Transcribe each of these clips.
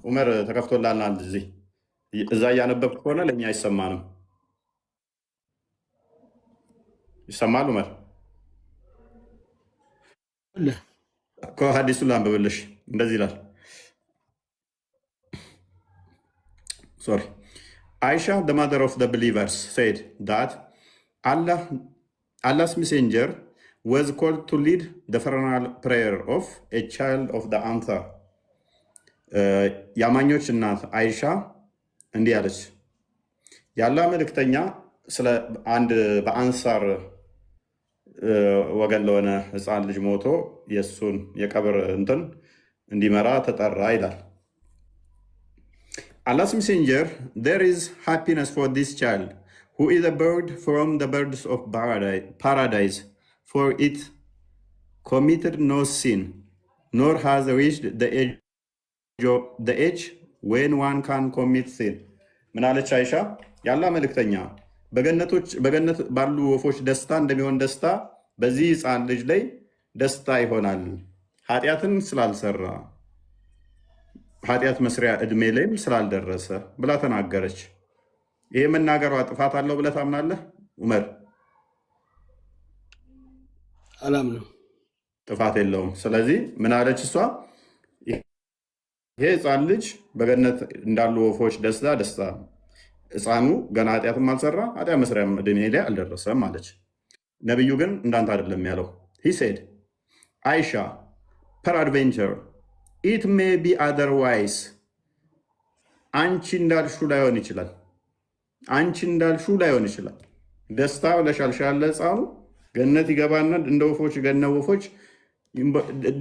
ዑመር ተከፍቶላል አንድ እዚህ እዛ እያነበብክ ከሆነ ለእኛ አይሰማንም። ይሰማል ዑመር? ከሀዲሱን ላንብብልሽ። እንደዚህ ይላል። ሶሪ Aisha, the mother of the believers, said that Allah's messenger was called to lead the funeral prayer of a child of the Ansar. የአማኞች እናት አይሻ እንዲህ አለች፣ የአላህ መልእክተኛ ስለ አንድ በአንሳር ወገን ለሆነ ህፃን ልጅ ሞቶ የእሱን የቀብር እንትን እንዲመራ ተጠራ ይላል። Allah's messenger, there is happiness for this child, who is a bird from the birds of paradise, for it committed no sin, nor has reached the age when one can commit sin. ምን አለች አይሻ? የአላህ መልእክተኛ በገነት ባሉ ወፎች ደስታ እንደሚሆን ደስታ በዚህ ህፃን ልጅ ላይ ደስታ ይሆናል፣ ኃጢአትን ስላልሰራ ኃጢአት መስሪያ እድሜ ላይም ስላልደረሰ ብላ ተናገረች። ይሄ መናገሯ ጥፋት አለው ብለህ ታምናለህ ዑመር? አላምነው። ጥፋት የለውም። ስለዚህ ምን አለች እሷ? ይሄ ህፃን ልጅ በገነት እንዳሉ ወፎች ደስታ ህፃኑ ገና ኃጢአትም አልሰራ ኃጢአት መስሪያ እድሜ ላይ አልደረሰም አለች። ነቢዩ ግን እንዳንተ አይደለም ያለው። he said Aisha, peradventure it may be otherwise. አንቺ እንዳልሹ ላይሆን ይችላል። አንቺ እንዳልሹ ላይሆን ይችላል። ደስታ ለሻልሻለ ህፃኑ ገነት ይገባና እንደ ወፎች ገነት ወፎች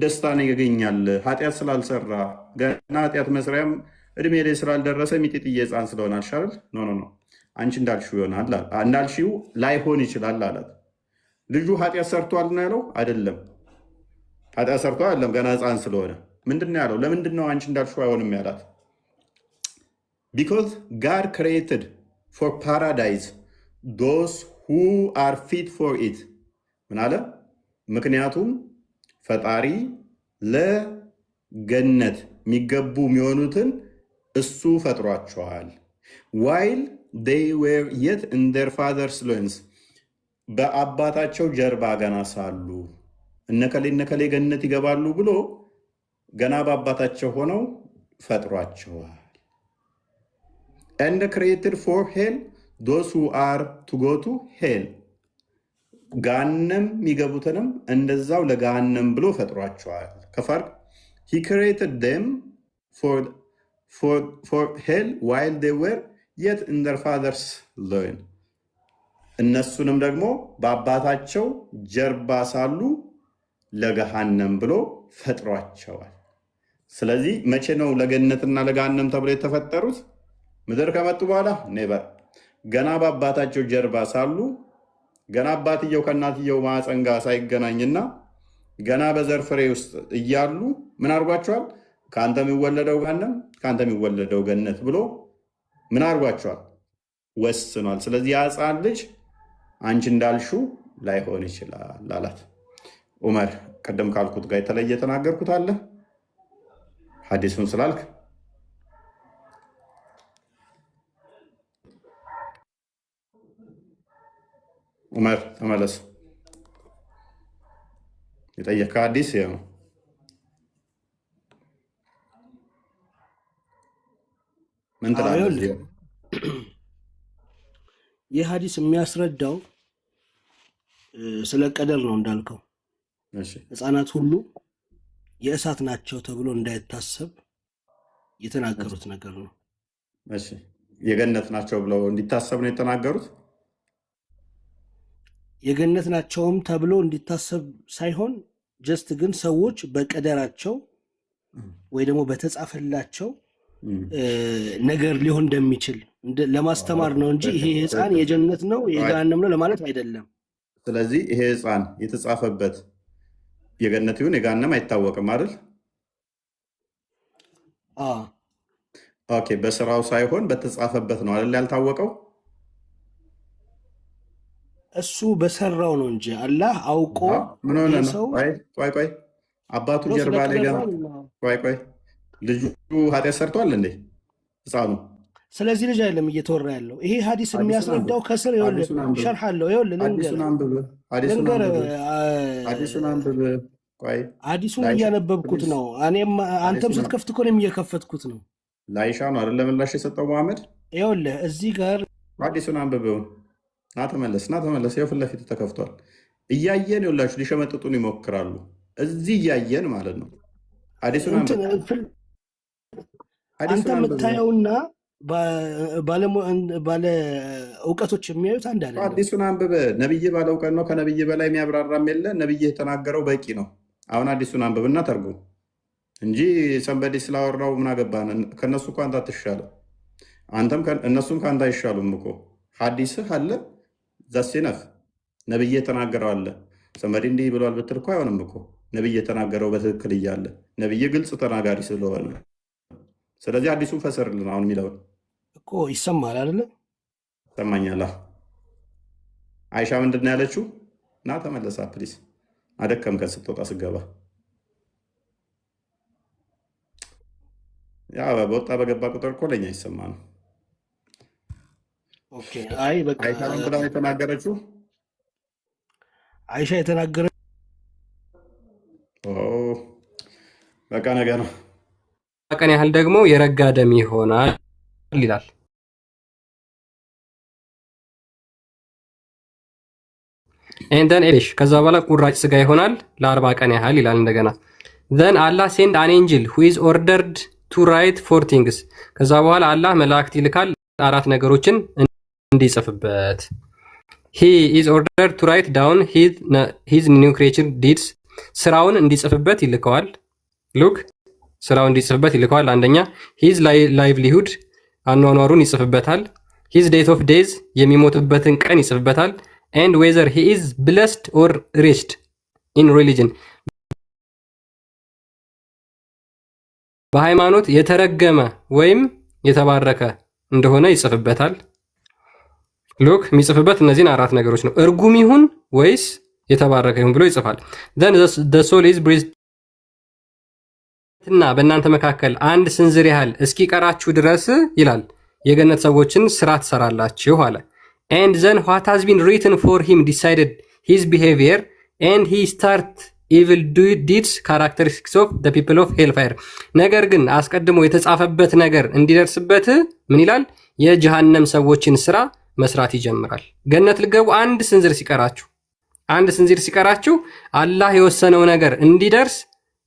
ደስታን ያገኛል፣ ኃጢአት ስላልሰራ ገና ኃጢአት መስሪያም እድሜ ላይ ስላልደረሰ ሚጢጥዬ ህፃን ስለሆነ አልሻል። ኖ አንቺ እንዳልሹ ይሆናል፣ እንዳልሽው ላይሆን ይችላል አላት። ልጁ ኃጢአት ሰርቷል ነው ያለው? አይደለም፣ ኃጢአት ሰርቷል አይደለም፣ ገና ህፃን ስለሆነ ምንድን ነው ያለው? ለምንድን ነው አንቺ እንዳልሽው አይሆንም ያላት? because God created for paradise those who are fit for it. ምን አለ? ምክንያቱም ፈጣሪ ለገነት የሚገቡ የሚሆኑትን እሱ ፈጥሯቸዋል። while they were yet in their father's loins, በአባታቸው ጀርባ ገና ሳሉ እነከሌ ገነት ይገባሉ ብሎ ገና በአባታቸው ሆነው ፈጥሯቸዋል። and created for hell those who are to go to hell, ገሃነም የሚገቡትንም እንደዛው ለገሃነም ብሎ ፈጥሯቸዋል። ከፈርቅ he created them for hell while they were yet in their father's loin, እነሱንም ደግሞ በአባታቸው ጀርባ ሳሉ ለገሃነም ብሎ ፈጥሯቸዋል። ስለዚህ መቼ ነው ለገነትና ለገሃነም ተብሎ የተፈጠሩት? ምድር ከመጡ በኋላ ኔቨር። ገና በአባታቸው ጀርባ ሳሉ ገና አባትየው ከእናትየው ማዕፀን ጋር ሳይገናኝና ገና በዘር ፍሬ ውስጥ እያሉ ምን አድርጓቸዋል? ከአንተ የሚወለደው ገሃነም ከአንተ የሚወለደው ገነት ብሎ ምን አድርጓቸዋል? ወስኗል። ስለዚህ የህፃን ልጅ አንቺ እንዳልሹ ላይሆን ይችላል አላት። ዑመር ቅድም ካልኩት ጋር የተለየ ተናገርኩት አለ ሐዲሱን ስላልክ ዑመር ተመለስ። የጠየቅከው ሐዲስ ይሄ ነው። ምን ትላለህ? ይህ ሐዲስ የሚያስረዳው ስለ ቀደር ነው እንዳልከው። ህፃናት ሁሉ የእሳት ናቸው ተብሎ እንዳይታሰብ የተናገሩት ነገር ነው። የገነት ናቸው ብለው እንዲታሰብ ነው የተናገሩት። የገነት ናቸውም ተብሎ እንዲታሰብ ሳይሆን ጀስት ግን ሰዎች በቀደራቸው ወይ ደግሞ በተጻፈላቸው ነገር ሊሆን እንደሚችል ለማስተማር ነው እንጂ ይሄ ህፃን የጀነት ነው የገሃነም ነው ለማለት አይደለም። ስለዚህ ይሄ ህፃን የተጻፈበት የገነት ይሁን የገሃነም አይታወቅም አይደል? ኦኬ፣ በስራው ሳይሆን በተጻፈበት ነው አይደል ያልታወቀው? እሱ በሰራው ነው እንጂ አላህ አውቆ ምን ሆነ ነው? ቆይ አባቱ ጀርባ ላይ ገና ቆይ ልጁ ኃጢአት ሰርቷል እንዴ ህፃኑ? ስለዚህ ልጅ አይደለም እየተወራ ያለው። ይሄ ሀዲስ የሚያስረዳው ከስር ይኸውልህ ሸርሕ አለው። ይኸውልህ ሐዲሱን አንብብ። ቆይ ሐዲሱን እያነበብኩት ነው። አንተም ስትከፍት እኮ እኔም እየከፈትኩት ነው። ለአይሻ ነው አይደል ምላሽ የሰጠው መሐመድ? ይኸውልህ እዚህ ጋር ሐዲሱን አንብበው። ና ተመለስ። ይኸው ፊት ለፊት ተከፍቷል። እያየን ይኸውላችሁ ሊሸመጥጡን ይሞክራሉ። እዚህ እያየን ማለት ነው። ሐዲሱን አንተ የምታየውና ባለ እውቀቶች የሚያዩት አንድ አይደለም። ሐዲሱን አንብበ። ነብይ ባለ እውቀት ነው። ከነብይ በላይ የሚያብራራም የለ። ነብይ የተናገረው በቂ ነው። አሁን ሐዲሱን አንብብና ተርጉም እንጂ ሰንበዴ ስላወራው ምን አገባን? ከእነሱ እኮ አንተ አትሻለም። እነሱም ከአንተ አይሻሉም እኮ። ሐዲስህ አለ ዛሴነፍ ነብይ የተናገረው አለ። ሰንበዴ እንዲህ ብሏል ብትል እኮ አይሆንም እኮ። ነብይ የተናገረው በትክክል እያለ ነብይ ግልጽ ተናጋሪ ስለሆነ፣ ስለዚህ አዲሱን ፈሰርልን። አሁን የሚለውን እኮ ይሰማል አይደለ? ይሰማኛል። አይሻ ምንድን ነው ያለችው? እና ተመለሳ ፕሊስ። አደከምከን ስትወጣ ስገባ። ያ በወጣ በገባ ቁጥር እኮ ለኛ ይሰማ ነው። አይ በቃ አይሻ ምን ብላ የተናገረችው? አይሻ የተናገረ በቃ ነገ ነው ቀን ያህል ደግሞ የረጋ ደም ይሆናል ይላል። ኤንደን ኤሊሽ ከዛ በኋላ ቁራጭ ስጋ ይሆናል ለ40 ቀን ያህል ይላል። እንደገና then Allah send an angel who is ordered to write 4 things ከዛ በኋላ አላህ መላእክት ይልካል 4 ነገሮችን እንዲጽፍበት። he is ordered to write down his new creature deeds ስራውን እንዲጽፍበት ይልከዋል። ሉክ ስራውን እንዲጽፍበት ይልከዋል። አንደኛ his livelihood አኗኗሩን ይጽፍበታል። his date of days የሚሞትበትን ቀን ይጽፍበታል። and whether he is blessed or wretched in religion በሃይማኖት የተረገመ ወይም የተባረከ እንደሆነ ይጽፍበታል። ሉክ የሚጽፍበት እነዚህን 4 ነገሮች ነው። እርጉም ይሁን ወይስ የተባረከ ይሁን ብሎ ይጽፋል። then the soul is breathed እና በእናንተ መካከል አንድ ስንዝር ያህል እስኪቀራችሁ ድረስ ይላል የገነት ሰዎችን ስራ ትሰራላችሁ አለ። and then what has been written for him decided his behavior and he start evil deeds characteristics of the people of hellfire ነገር ግን አስቀድሞ የተጻፈበት ነገር እንዲደርስበት ምን ይላል? የጀሃነም ሰዎችን ስራ መስራት ይጀምራል። ገነት ልገቡ አንድ ስንዝር ሲቀራችሁ አላህ የወሰነው ነገር እንዲደርስ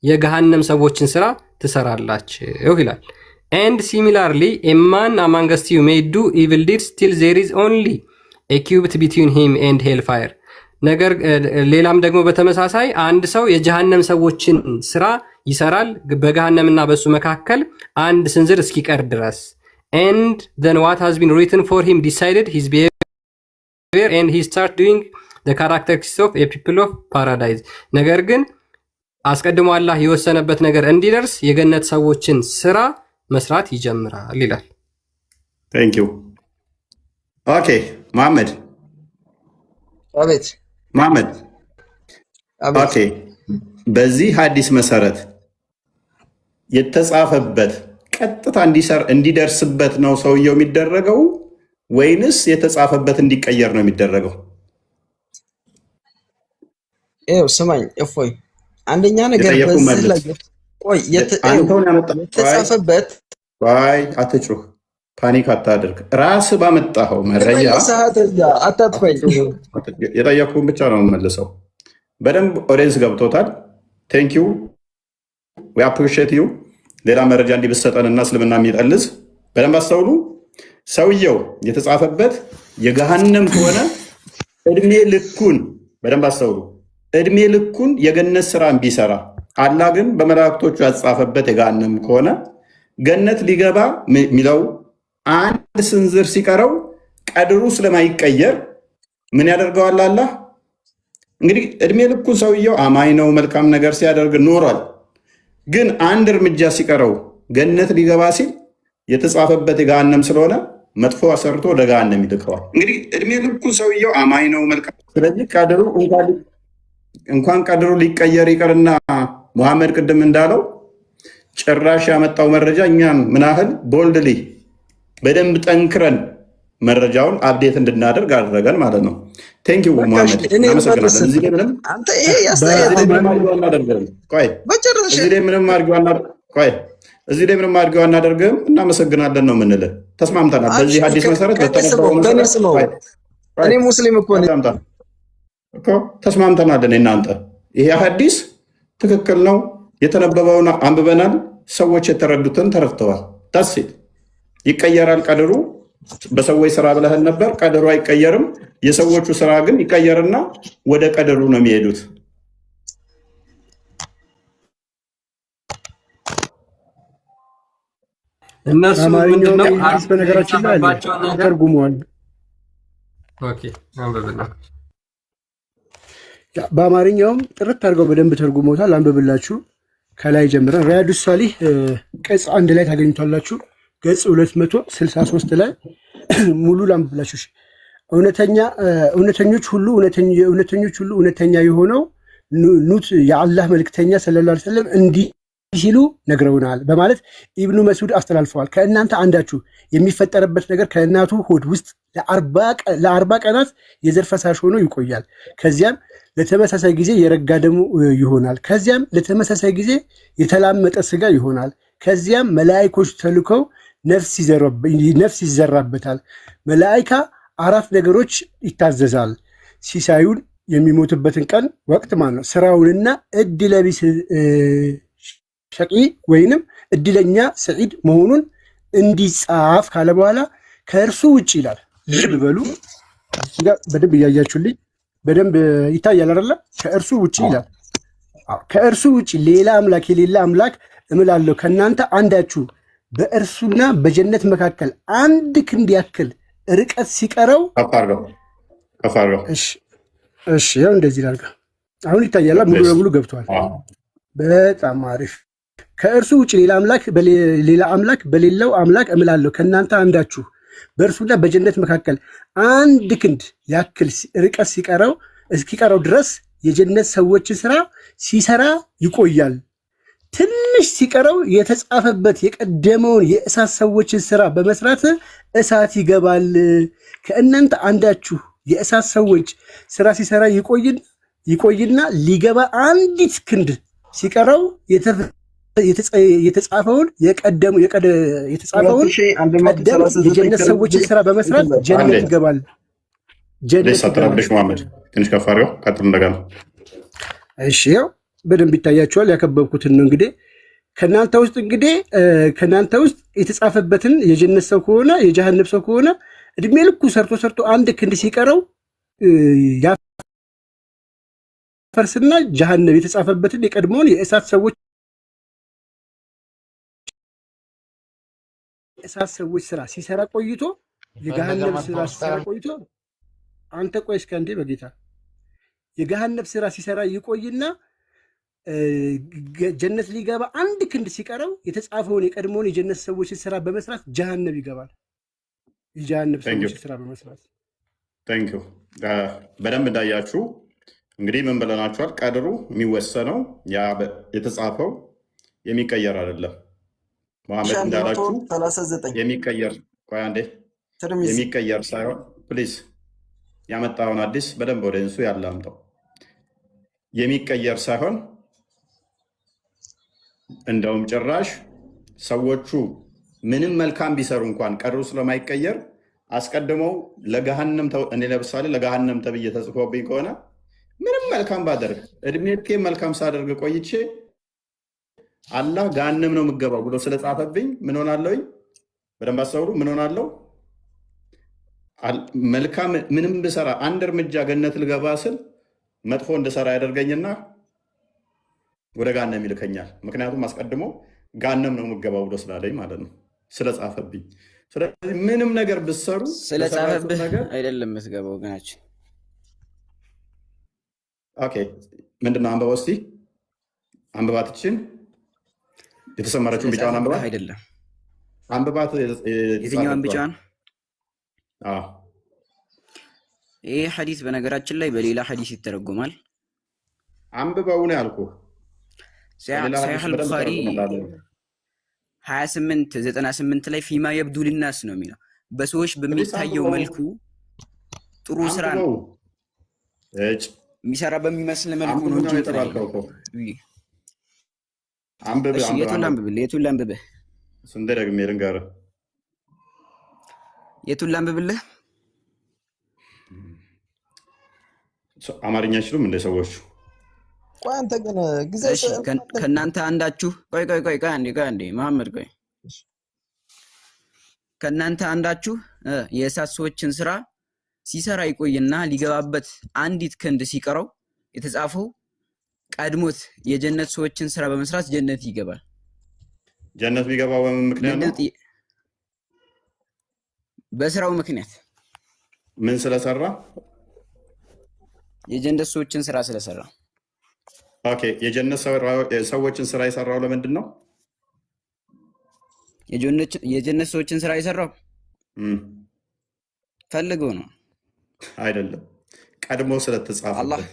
የገሃነም ሰዎችን ስራ ትሰራላችሁ ይላል። and similarly a man amongst you may do evil deeds till there is only a cubit between him and hellfire ነገር ሌላም ደግሞ በተመሳሳይ አንድ ሰው የጀሃነም ሰዎችን ስራ ይሰራል በገሃነምና በሱ መካከል አንድ ስንዝር እስኪቀር ድረስ and then what has been written for him decided his behavior and he start doing the characteristics of a people of paradise ነገር ግን አስቀድሞ አላህ የወሰነበት ነገር እንዲደርስ የገነት ሰዎችን ስራ መስራት ይጀምራል ይላል። Thank you. Okay, መሐመድ አቤት። መሐመድ ኦኬ፣ በዚህ ሐዲስ መሰረት የተጻፈበት ቀጥታ እንዲደርስበት ነው ሰውየው የሚደረገው ወይንስ የተጻፈበት እንዲቀየር ነው የሚደረገው? ይኸው ስማኝ እፎይ፣ አንደኛ ነገር በዚህ ላይ ቆይ የተጻፈበት አትጩህ፣ ፓኒክ አታድርግ። ራስ ባመጣኸው መረጃ አታጥፈኝ። የጠየኩህን ብቻ ነው የምመልሰው። በደንብ ኦዲየንስ ገብቶታል። ቴንክ ዩ ዊ አፕሪሺየት ዩ። ሌላ መረጃ እንዲህ ብትሰጠንና እስልምና የሚጠልዝ በደንብ አስተውሉ። ሰውየው የተጻፈበት የገሃነም ከሆነ እድሜ ልኩን በደንብ አስተውሉ። እድሜ ልኩን የገነት ስራ ቢሰራ አላህ ግን በመላእክቶቹ ያጻፈበት የገሃነም ከሆነ ገነት ሊገባ የሚለው አንድ ስንዝር ሲቀረው ቀድሩ ስለማይቀየር ምን ያደርገዋል አላህ? እንግዲህ እድሜ ልኩን ሰውየው አማኝ ነው፣ መልካም ነገር ሲያደርግ ኖሯል። ግን አንድ እርምጃ ሲቀረው ገነት ሊገባ ሲል የተጻፈበት የገሃነም ስለሆነ መጥፎ አሰርቶ ወደ ገሃነም ይልከዋል። እንግዲህ እድሜ ልኩን ሰውየው አማኝ ነው፣ መልካም። ስለዚህ ቀድሩ እንኳን ቀድሩ ሊቀየር ይቅርና ሙሐመድ ቅድም እንዳለው ጭራሽ ያመጣው መረጃ እኛን ምን ያህል ቦልድሊ በደንብ ጠንክረን መረጃውን አፕዴት እንድናደርግ አደረገን ማለት ነው። ቴንኪው ሙሐመድ እናመሰግናለን። እዚህ ላይ ምንም አድርገው አናደርግም። እናመሰግናለን ነው የምንልህ። ተስማምተናል። በዚህ ሐዲስ መሰረት እኔ ሙስሊም እኮ ተስማምተናል። እናንተ ይሄ ሐዲስ ትክክል ነው። የተነበበውን አንብበናል። ሰዎች የተረዱትን ተረድተዋል። ታስት ይቀየራል ቀድሩ በሰዎች ስራ ብለህን ነበር። ቀድሩ አይቀየርም። የሰዎቹ ስራ ግን ይቀየርና ወደ ቀድሩ ነው የሚሄዱት። እነሱ ምንድነው በነገራችን ላይ ተርጉመዋል። ኦኬ አንብብና በአማርኛውም ጥርት አድርገው በደንብ ተርጉመውታል። አንብብላችሁ ከላይ ጀምረን ሪያዱ ሳሊህ ቅጽ 1 ላይ ታገኙታላችሁ። ገጽ 263 ላይ ሙሉ ላምብላችሁ። እውነተኞች ሁሉ እውነተኛ የሆነው ኑት የአላህ መልክተኛ ሰለላሁ ዐለይሂ ወሰለም እንዲህ ሲሉ ነግረውናል በማለት ኢብኑ መስዑድ አስተላልፈዋል። ከእናንተ አንዳችሁ የሚፈጠርበት ነገር ከእናቱ ሆድ ውስጥ ለ40 ቀናት የዘር ፈሳሽ ሆኖ ይቆያል። ከዚያም ለተመሳሳይ ጊዜ የረጋ ደሙ ይሆናል። ከዚያም ለተመሳሳይ ጊዜ የተላመጠ ስጋ ይሆናል። ከዚያም መላእክቶች ተልከው ነፍስ ይዘራበታል። መላእክታ 4 ነገሮች ይታዘዛል። ሲሳዩን የሚሞትበትን ቀን ወቅት ማለት ነው። ስራውንና እድለቢስ ሸቂ ወይንም እድለኛ ሰዒድ መሆኑን እንዲጻፍ ካለ በኋላ ከእርሱ ውጭ ይላል። ልብ በሉ በደንብ እያያችሁልኝ በደንብ ይታያል አይደለ? ከእርሱ ውጭ ይላል። ከእርሱ ውጭ ሌላ አምላክ የሌላ አምላክ እምላለሁ ከእናንተ አንዳችሁ በእርሱና በጀነት መካከል 1 ክንድ ያክል ርቀት ሲቀረው እሺ ያው እንደዚህ ላድርግ። አሁን ይታያል። ሙሉ ለሙሉ ገብቷል። በጣም አሪፍ። ከእርሱ ውጭ ሌላ አምላክ በሌለው አምላክ እምላለሁ ከእናንተ አንዳችሁ በእርሱና በጀነት መካከል 1 ክንድ ያክል ርቀት እስኪቀረው ድረስ የጀነት ሰዎችን ስራ ሲሰራ ይቆያል። ትንሽ ሲቀረው የተጻፈበት የቀደመውን የእሳት ሰዎችን ስራ በመስራት እሳት ይገባል። ከእናንተ አንዳችሁ የእሳት ሰዎች ስራ ሲሰራ ይቆይና ሊገባ 1 ክንድ ሲቀረው የተጻፈውን ቀደም የጀነት ሰዎችን ስራ በመስራት ጀነት ይገባል። ትንሽ ከፍ አድርገው ቀጥል እንደገና። እሺ ያው በደንብ ይታያቸዋል። ያከበብኩትን ነው እንግዲህ ከእናንተ ውስጥ የተጻፈበትን የጀነት ሰው ከሆነ የጀሃነም ሰው ከሆነ እድሜ ልኩ ሰርቶ 1 ክንድ ሲቀረው ያፈርስና ጀሃነም የተጻፈበትን የቀድሞውን የእሳት ሰዎች ስራ ሲሰራ ቆይቶ የገሃነም ስራ ሲሰራ ቆይቶ አንተ ቆይ እስከ እንዴ በጌታ የገሃነም ስራ ሲሰራ ይቆይና ጀነት ሊገባ 1 ክንድ ሲቀረው የተጻፈውን የቀድሞውን የጀነት ሰዎችን ስራ በመስራት ጀሃነም ይገባል። የጀሃነም ሰዎችን ስራ በመስራት ታንክ ዩ። በደንብ እንዳያችሁ እንግዲህ ምን ብለናችኋል? ቀድሩ የሚወሰነው ያ የተጻፈው የሚቀየር አይደለም። መሐመድ እንዳላችሁ የሚቀየር ቆይ አንዴ የሚቀየር ሳይሆን ፕሊዝ ያመጣውን አዲስ በደንብ ወደ እንሱ ያላምጠው የሚቀየር ሳይሆን እንደውም ጭራሽ ሰዎቹ ምንም መልካም ቢሰሩ እንኳን ቀድሩ ስለማይቀየር አስቀድመው ለገሃነም እኔ ለምሳሌ ለገሃነም ተብዬ ተጽፎብኝ ከሆነ ምንም መልካም ባደርግ እድሜ ልኬ መልካም ሳደርግ ቆይቼ አላህ ገሃነም ነው የምገባው ብሎ ስለጻፈብኝ ምን ሆናለሁኝ? በደንብ አስተውሉ። ምን ሆናለሁ? መልካም ምንም ብሰራ 1 እርምጃ ገነት ልገባ ስል መጥፎ እንድሰራ ያደርገኝና ወደ ገሃነም ይልከኛል። ምክንያቱም አስቀድሞ ገሃነም ነው የምገባው ብሎ ስላለኝ ማለት ነው፣ ስለጻፈብኝ። ስለዚህ ምንም ነገር ብትሰሩ ስለጻፈብህ አይደለም የምትገባው ወገናችን። ኦኬ ምንድነው? አንብባ እስኪ አንብባትችን የተሰመረችውን ቢጫዋን አንብባት። አይደለም አንብባት። የትኛዋን ቢጫዋን? ይህ ሐዲስ በነገራችን ላይ በሌላ ሐዲስ ይተረጎማል። አንብበው ነው ያልኩህ። ሰሒህ አልቡኻሪ 28 98 ላይ ፊማ የብዱ ሊናስ ነው የሚለው በሰዎች በሚታየው መልኩ ጥሩ ስራ ነው የሚሰራ በሚመስል መልኩ ነው እንጂ የቱን ላንብብልህ ስንዴ ደግሜ ልንገርህ የቱን ላንብብልህ አማርኛ አይችሉም እንደ ሰዎቹ ቆይ አንተ ግን ግዜ ከእናንተ አንዳችሁ ቆይ አንዴ መሐመድ ቆይ ከእናንተ አንዳችሁ የእሳት ሰዎችን ስራ ሲሰራ ይቆይና ሊገባበት አንዲት ክንድ ሲቀረው የተጻፈው ቀድሞት የጀነት ሰዎችን ስራ በመስራት ጀነት ይገባል። ጀነት ቢገባው በምን ምክንያት ነው? በስራው ምክንያት። ምን ስለሰራ? የጀነት ሰዎችን ስራ ስለሰራ። ኦኬ፣ የጀነት ሰዎችን ስራ የሰራው ለምንድን ነው? የጀነት ሰዎችን ስራ የሰራው ፈልገው ነው አይደለም። ቀድሞ ስለተጻፈበት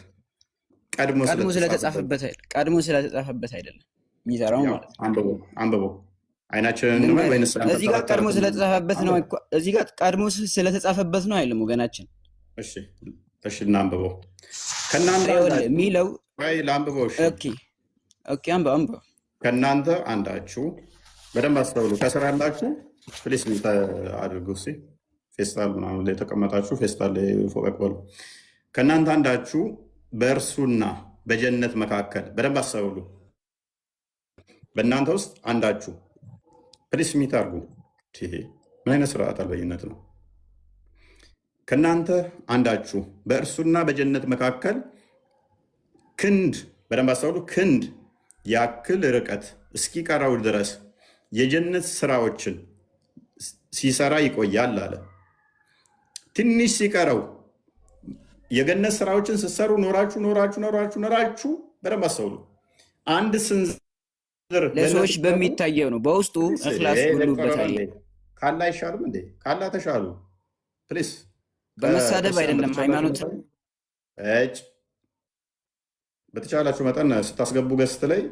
ቀድሞ ስለተጻፈበት አይደለም የሚሰራው ማለት ነው። አንብቦ አይናችንን ነው ወይስ እዚህ ጋር ቀድሞ ስለተጻፈበት ነው? እዚህ ጋር ቀድሞ ስለተጻፈበት ነው አይደለም ወገናችን። እሺ እናንብበው። ከናንተ የሚለው ወይ ላንብበው። ኦኬ አንብበው። ከናንተ አንዳችሁ በደንብ አስተውሉ። ከስራ ያላችሁ ፕሊስ አድርጉ። ፌስታል ምናምን ላይ ተቀመጣችሁ ፌስታል ላይ ፎቀቅ በሉ። ከእናንተ አንዳችሁ በእርሱና በጀነት መካከል በደንብ አስተውሉ። በእናንተ ውስጥ አንዳችሁ ፕሊስ ሚት አድርጉ። ምን አይነት ስርዓት አልበኝነት ነው? ከእናንተ አንዳችሁ በእርሱና በጀነት መካከል ክንድ በደንብ አስተውሉ፣ ክንድ ያክል ርቀት እስኪቀረው ድረስ የጀነት ስራዎችን ሲሰራ ይቆያል አለ። ትንሽ ሲቀረው የገነት ስራዎችን ስትሰሩ ኖራችሁ በደንብ አስተውሉ። አንድ ስንዝር ለሰዎች በሚታየው ነው፣ በውስጡ እኽላስ ሁሉበታል። ካላ አይሻልም እንዴ? ካላ ተሻሉ። ፕሊስ በመሳደብ አይደለም ሃይማኖት። በተቻላችሁ መጠን ስታስገቡ ገስት ላይ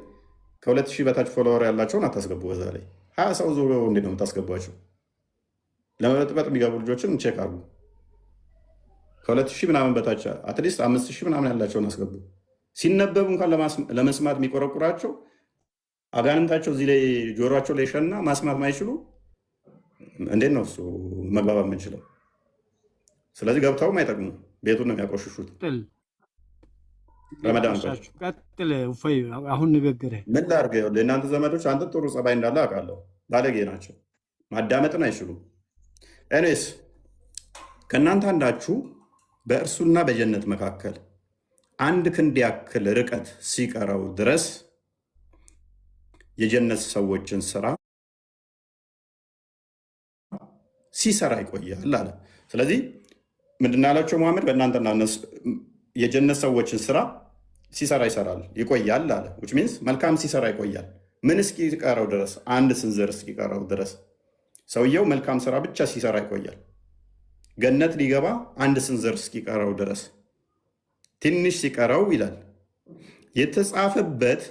ከ2000 በታች ፎሎወር ያላቸውን አታስገቡ። በዛ ላይ 20 ሰው ዞሮ እንዴት ነው የምታስገቧቸው? ለመበጥበጥ የሚገቡ ልጆችን ቼክ አርጉ። ከ2000 ምናምን በታች አትሊስት 5000 ምናምን ያላቸውን አስገቡ። ሲነበቡ እንኳን ለመስማት የሚቆረቁራቸው አጋንንታቸው እዚህ ላይ ጆሮቸው ላይ ሸና ማስማት ማይችሉ እንዴት ነው እሱ መግባባት የምንችለው? ስለዚህ ገብተውም አይጠቅሙ፣ ቤቱን ነው የሚያቆሽሹት። ረመዳን ቀጥል። አሁን ንግግር ምን ላድርግ? ለእናንተ ዘመዶች አንተ ጥሩ ጸባይ እንዳለ አውቃለሁ። ባለጌ ናቸው፣ ማዳመጥን አይችሉም። ኤኒዌይስ ከእናንተ አንዳችሁ በእርሱና በጀነት መካከል አንድ ክንድ ያክል ርቀት ሲቀረው ድረስ የጀነት ሰዎችን ስራ ሲሰራ ይቆያል አለ። ስለዚህ ምንድን ያላቸው መሐመድ በእናንተና የጀነት ሰዎችን ስራ ሲሰራ ይቆያል አለ። which means መልካም ሲሰራ ይቆያል። ምን እስኪቀረው ድረስ? አንድ ስንዝር እስኪቀረው ድረስ ሰውየው መልካም ስራ ብቻ ሲሰራ ይቆያል። ገነት ሊገባ አንድ ስንዝር እስኪቀረው ድረስ ትንሽ ሲቀረው ይላል የተጻፈበት።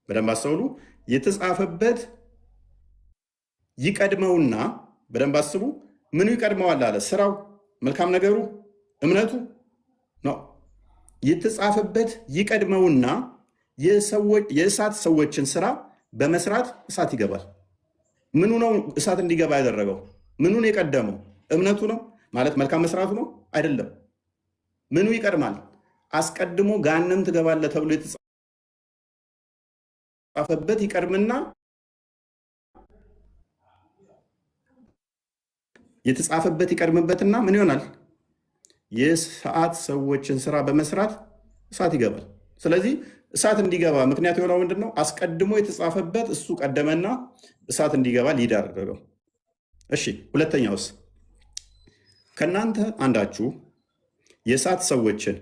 በደንብ አስተውሉ። የተጻፈበት ይቀድመውና፣ በደንብ አስቡ። ምኑ ይቀድመዋል አለ? ስራው፣ መልካም ነገሩ፣ እምነቱ ነው። የተጻፈበት ይቀድመውና የእሳት ሰዎችን ስራ በመስራት እሳት ይገባል። ምኑ ነው እሳት እንዲገባ ያደረገው? ምኑን የቀደመው? እምነቱ ነው ማለት መልካም መስራቱ ነው? አይደለም። ምኑ ይቀድማል? አስቀድሞ ገሃነም ትገባለህ ተብሎ የተጻፈበት ይቀድምና የተጻፈበት ይቀድምበትና ምን ይሆናል? የእሳት ሰዎችን ስራ በመስራት እሳት ይገባል። ስለዚህ እሳት እንዲገባ ምክንያት የሆነው ምንድን ነው? አስቀድሞ የተጻፈበት እሱ ቀደመና እሳት እንዲገባ ሊድ አደረገው። እሺ፣ ሁለተኛውስ? ከእናንተ አንዳችሁ የእሳት ሰዎችን፣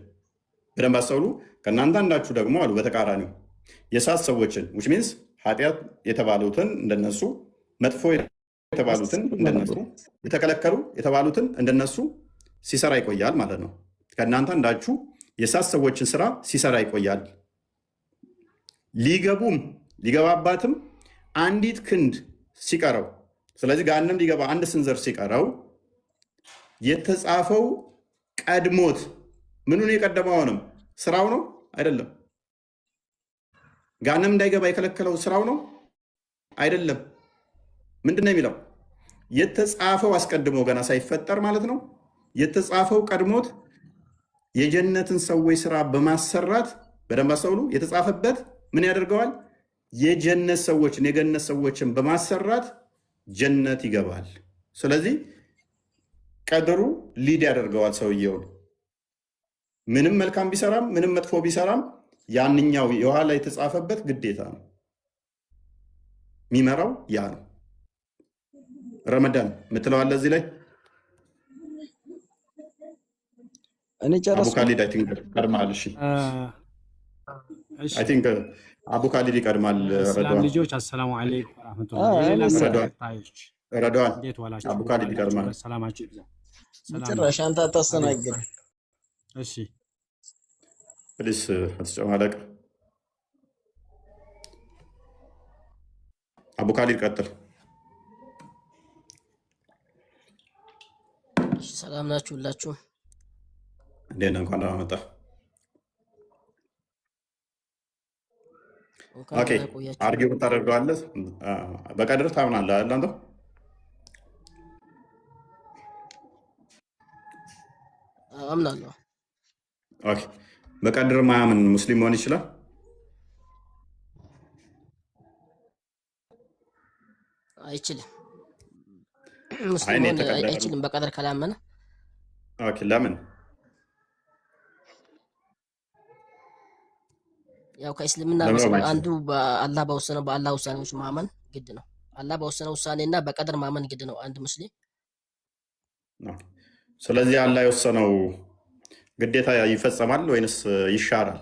በደንብ አስተውሉ። ከእናንተ አንዳችሁ ደግሞ አሉ በተቃራኒው የእሳት ሰዎችን which means ኃጢአት የተባሉትን እንደነሱ፣ መጥፎ የተባሉትን እንደነሱ፣ የተከለከሉ የተባሉትን እንደነሱ ሲሰራ ይቆያል ማለት ነው። ከእናንተ አንዳችሁ የእሳት ሰዎችን ስራ ሲሰራ ይቆያል። ሊገባባትም አንዲት ክንድ ሲቀረው፣ ስለዚህ ገሃነም ሊገባ አንድ ስንዝር ሲቀረው የተጻፈው ቀድሞት ምኑን የቀደመው አሁንም ስራው ነው አይደለም? ገሃነም እንዳይገባ የከለከለው ስራው ነው አይደለም? ምንድን ነው የሚለው? የተጻፈው አስቀድሞ ገና ሳይፈጠር ማለት ነው። የተጻፈው ቀድሞት የጀነትን ሰዎች ስራ በማሰራት በደንብ አስተውሉ። የተጻፈበት ምን ያደርገዋል? የጀነት ሰዎችን የገነት ሰዎችን በማሰራት ጀነት ይገባል። ስለዚህ ቀድሩ ሊድ ያደርገዋል ሰውየውን። ምንም መልካም ቢሰራም ምንም መጥፎ ቢሰራም ያንኛው የኋላ የተጻፈበት ግዴታ ነው፣ የሚመራው ያ ነው። ረመዳን የምትለዋለ እዚህ ላይ እኔ ጨረስኩ። አቡ ካሊድ አይ ቲንክ ቀድማል። እሺ አይ ቲንክ አቡ ካሊድ ይቀድማል። ሰላም ልጆች፣ አሰላሙ አለይኩም ወራህመቱላሂ። ረዳዋን አቡ ካሊድ ይቀድማል። ሰላማችሁ ይብዛ። ጭራሽ አንተ አታስተናግድ። እሺ ፕሊስ አትጨማለቅ። አቡ ካሊድ ቀጥል። ሰላም ናችሁ ሁላችሁም? እንዴት ነህ? እንኳን ደህና መጣህ። ኦኬ አርጊው ታደርገዋለህ። በቀድር ታምናለህ አይደል አንተ? አምናለሁ። ኦኬ በቀድር ማያምን ሙስሊም መሆን ይችላል? አይችልም። ሙስሊም መሆን አይችልም በቀድር ካላመነ። ኦኬ ለምን? ያው ከእስልምና መሰረት አንዱ በአላህ በወሰነው በአላህ ውሳኔዎች ማመን ግድ ነው። አላህ በወሰነው ውሳኔና በቀድር ማመን ግድ ነው አንድ ሙስሊም። ስለዚህ አላህ የወሰነው ግዴታ ይፈጸማል ወይንስ ይሻራል?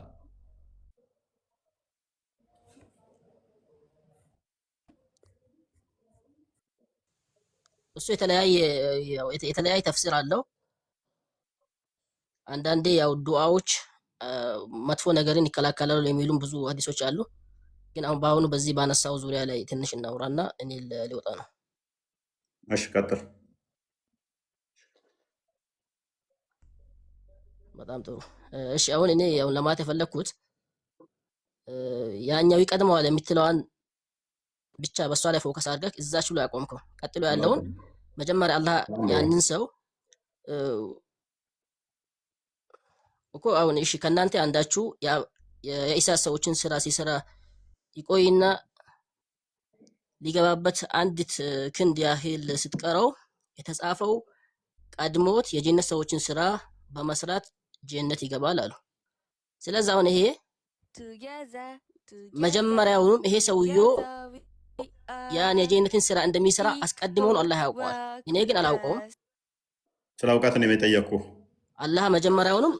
እሱ የተለያየ ተፍሲር አለው። አንዳንዴ ያው ዱዓዎች መጥፎ ነገርን ይከላከላሉ የሚሉም ብዙ ሀዲሶች አሉ። ግን አሁን በአሁኑ በዚህ ባነሳው ዙሪያ ላይ ትንሽ እናውራና እኔ ሊወጣ ነው። እሺ ቀጥል። በጣም ጥሩ። እሺ አሁን እኔ ያው ለማለት የፈለኩት ያኛው ይቀድመዋል የምትለዋን ብቻ በሷ ላይ ፎከስ አድርገህ እዛች ላይ ያቆምከው። ቀጥሎ ያለውን መጀመሪያ አላህ ያንን ሰው እኮ አሁን እሺ ከናንተ አንዳችሁ የኢሳ ሰዎችን ስራ ሲሰራ ይቆይና ሊገባበት አንዲት ክንድ ያህል ስትቀረው የተጻፈው ቀድሞት የጀነት ሰዎችን ስራ በመስራት ጀነት ይገባል አሉ። ስለዚህ አሁን ይሄ መጀመሪያውንም ይሄ ሰውዮ ያን የጀነትን ስራ እንደሚሰራ አስቀድሞን አላህ ያውቀዋል። እኔ ግን አላውቀውም። ስለ እውቀት ነው የጠየቅኩህ። አላህ መጀመሪያውንም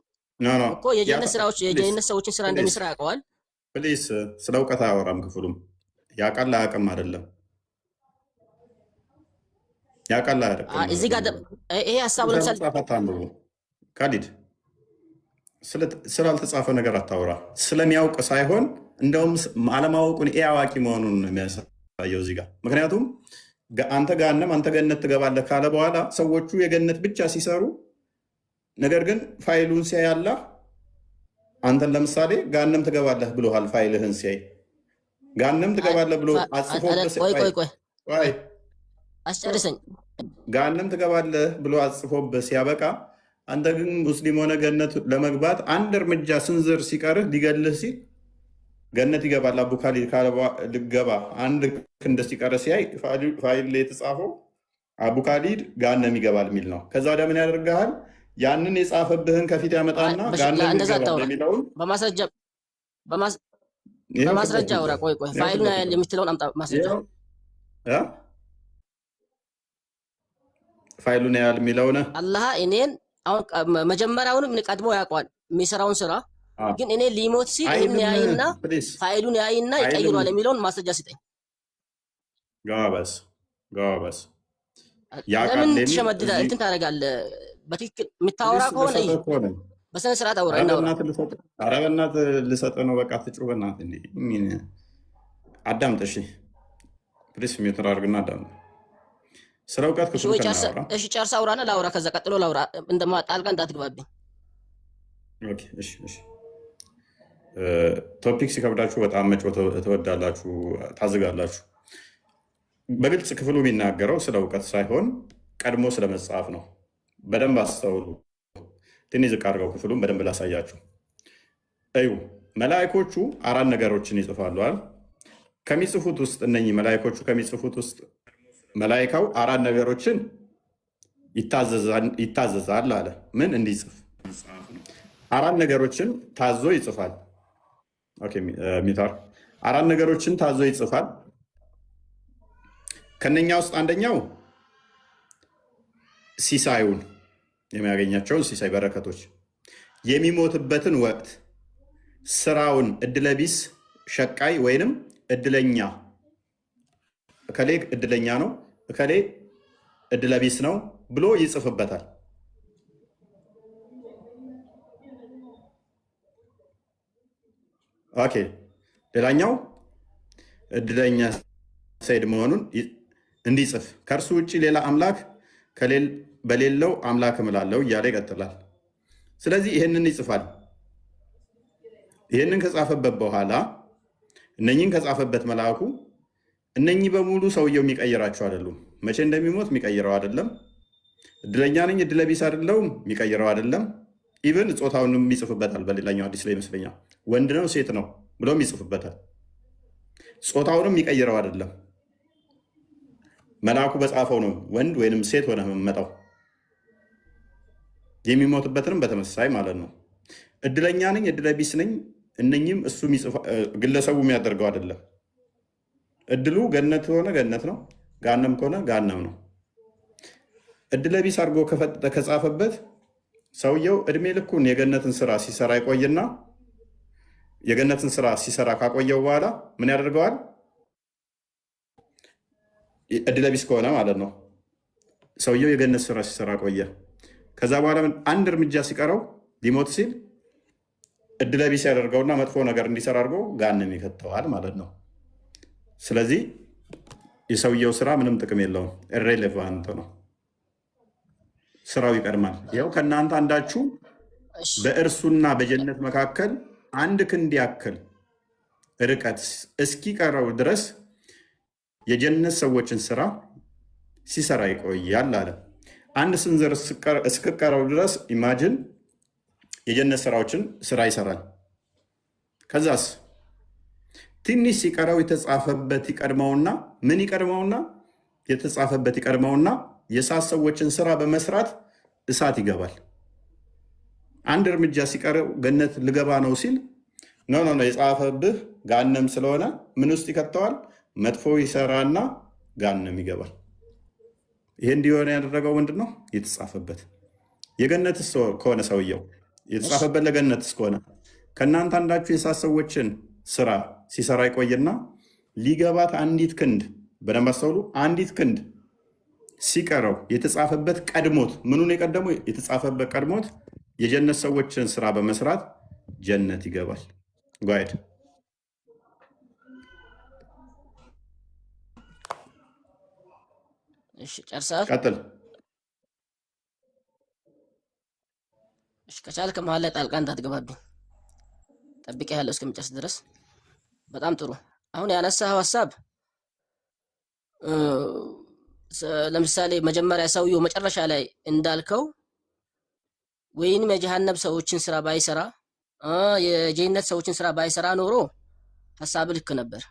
እኮ የጀነት ስራዎች የጀነት ሰዎችን ስራ እንደሚሰራ ያውቀዋል። ፕሊስ ስለ እውቀት አያወራም ክፍሉም። ያውቃል አያውቅም አይደለም። ያውቃል አያውቅም እዚህ ጋር ይሄ ሐሳቡ ለምሳሌ ካሊድ ስላልተጻፈ ነገር አታወራ። ስለሚያውቅ ሳይሆን እንደውም አለማወቁን አዋቂ መሆኑን ነው የሚያሳየው እዚህ ጋር። ምክንያቱም አንተ ገሃነም አንተ ገነት ትገባለህ ካለ በኋላ ሰዎቹ የገነት ብቻ ሲሰሩ፣ ነገር ግን ፋይሉን ሲያይ አላህ አንተን ለምሳሌ ገሃነም ትገባለህ ብሎሃል። ፋይልህን ሲያይ ገሃነም ትገባለህ ብሎ አስጨርሰኝ። ገሃነም ትገባለህ ብሎ አጽፎብህ ሲያበቃ አንተ ግን ሙስሊም ሆነ ገነት ለመግባት አንድ እርምጃ ስንዝር ሲቀርህ ሊገልህ ሲል ገነት ይገባል አቡ ካሊድ ልገባ አንድ ክንድ ሲቀርህ ሲያይ ፋይል ላይ የተጻፈው አቡ ካሊድ ገሃነም ይገባል የሚል ነው። ከዛ ወዲያ ምን ያደርግሃል? ያንን የጻፈብህን ከፊት ያመጣና ገሃነም ይገባል የሚለውን በማስረጃ አውራ። ቆይ ፋይሉን ያህል የምትለውን አምጣ ማስረጃ። ፋይሉን ያህል የሚለውን አላህ እኔን አሁን መጀመሪያውንም ቀድሞ ያውቀዋል የሚሰራውን ስራ። ግን እኔ ሊሞት ሲል ይህን ያይና ፋይሉን ያይና ይቀይሯል የሚለውን ማስረጃ ስጠኝ። ጋበስ ለምን ትሸመድዳ እንትን ታደርጋለህ? በትክክል የምታወራ ከሆነ በስነ ስርዓት አውራ። ኧረ በእናትህ ልሰጥህ ነው። በቃ ትጩህ በእናትህ። አዳምጥ እሺ ፕሊስ ሚውት አድርግና አዳም ስለ እውቀት ክፍሉ ከናወራ እሺ ጨርስ አውራና ላውራ ከዛ ቀጥሎ ላውራ ጣልቃ እንዳትግባብኝ። ኦኬ እሺ ቶፒክ ሲከብዳችሁ በጣም መጮህ ትወዳላችሁ፣ ታዝጋላችሁ። በግልጽ ክፍሉ የሚናገረው ስለ እውቀት ሳይሆን ቀድሞ ስለ መጽሐፍ ነው። በደንብ አስተውሉ። ትንሽ ዝቅ አድርገው ክፍሉን በደንብ ላሳያችሁ። እዩ መላእክቶቹ 4 ነገሮችን ይጽፋሉ አይደል? ከሚጽፉት ውስጥ እነኚህ መላእክቶቹ ከሚጽፉት ውስጥ መላእክታው 4 ነገሮችን ይታዘዛል አለ። ምን እንዲጽፍ? 4 ነገሮችን ታዞ ይጽፋል። ኦኬ ሚታር 4 ነገሮችን ታዞ ይጽፋል። ከነኛ ውስጥ አንደኛው ሲሳዩን የሚያገኛቸውን ሲሳይ በረከቶች፣ የሚሞትበትን ወቅት፣ ስራውን፣ እድለቢስ ሸቃይ ወይንም እድለኛ፣ እከሌ እድለኛ ነው እከሌ እድለቢስ ነው ብሎ ይጽፍበታል። ኦኬ ሌላኛው እድለኛ ሰይድ መሆኑን እንዲጽፍ ከእርሱ ውጭ ሌላ አምላክ በሌለው አምላክ እምላለሁ እያለ ይቀጥላል። ስለዚህ ይህንን ይጽፋል። ይህንን ከጻፈበት በኋላ እነኝን ከጻፈበት መልአኩ እነኚህ በሙሉ ሰውየው የሚቀይራቸው አይደሉም። መቼ እንደሚሞት የሚቀይረው አይደለም። እድለኛ ነኝ እድለቢስ አይደለሁም የሚቀይረው አይደለም። ኢቨን ጾታውንም ይጽፍበታል። በሌላኛው አዲስ ላይ ይመስለኛል ወንድ ነው ሴት ነው ብሎም ይጽፍበታል። ጾታውንም የሚቀይረው አይደለም። መልአኩ በጻፈው ነው ወንድ ወይንም ሴት ሆነ የምመጣው። የሚሞትበትንም በተመሳሳይ ማለት ነው። እድለኛ ነኝ እድለቢስ ነኝ እነኚህም እሱ ግለሰቡ የሚያደርገው አይደለም። እድሉ ገነት ከሆነ ገነት ነው፣ ጋነም ከሆነ ጋነም ነው። እድለቢስ አድርጎ ከጻፈበት ሰውየው እድሜ ልኩን የገነትን ስራ ሲሰራ ይቆይና የገነትን ስራ ሲሰራ ካቆየው በኋላ ምን ያደርገዋል? እድለቢስ ከሆነ ማለት ነው። ሰውየው የገነት ስራ ሲሰራ ቆየ። ከዛ በኋላ አንድ እርምጃ ሲቀረው ሊሞት ሲል እድለቢስ ያደርገውና መጥፎ ነገር እንዲሰራ አድርጎ ጋንም ይከተዋል ማለት ነው። ስለዚህ የሰውየው ስራ ምንም ጥቅም የለውም፣ ኢሬሌቫንት ነው። ስራው ይቀድማል። ይኸው ከእናንተ አንዳችሁ በእርሱና በጀነት መካከል 1 ክንድ ያክል ርቀት እስኪቀረው ድረስ የጀነት ሰዎችን ስራ ሲሰራ ይቆያል አለ። 1 ስንዝር እስክቀረው ድረስ ኢማጅን የጀነት ስራዎችን ስራ ይሰራል። ከዛስ ትንሽ ሲቀረው የተጻፈበት ይቀድመውና ምን ይቀድመውና የተጻፈበት ይቀድመውና የእሳት ሰዎችን ስራ በመስራት እሳት ይገባል። 1 እርምጃ ሲቀረው ገነት ልገባ ነው ሲል ኖ የጻፈብህ ጋነም ስለሆነ ምን ውስጥ ይከተዋል? መጥፎ ይሰራና ጋነም ይገባል። ይሄ እንዲሆነ ያደረገው ምንድን ነው? የተጻፈበት የገነትስ ከሆነ ሰውየው የተጻፈበት ለገነትስ ከሆነ ከእናንተ አንዳችሁ የእሳት ሰዎችን ስራ ሲሰራ ይቆይና ሊገባት 1 ክንድ፣ በደንብ አስተውሉ፣ 1 ክንድ ሲቀረው የተጻፈበት ቀድሞት፣ ምኑን የቀደመው? የተጻፈበት ቀድሞት የጀነት ሰዎችን ስራ በመስራት ጀነት ይገባል። ጓይድ እሺ ጨርሰሃል? ቀጥል። እሺ ከቻልክ መሀል ላይ ጣልቃ እንዳትገባብኝ ጠብቄሃለሁ እስከምጨርስ ድረስ። በጣም ጥሩ። አሁን ያነሳኸው ሀሳብ ለምሳሌ መጀመሪያ ሰውየው መጨረሻ ላይ እንዳልከው ወይንም የጀሃነም ሰዎችን ስራ ባይሰራ የጀነት ሰዎችን ስራ ባይሰራ ኖሮ ሀሳብ ልክ ነበር።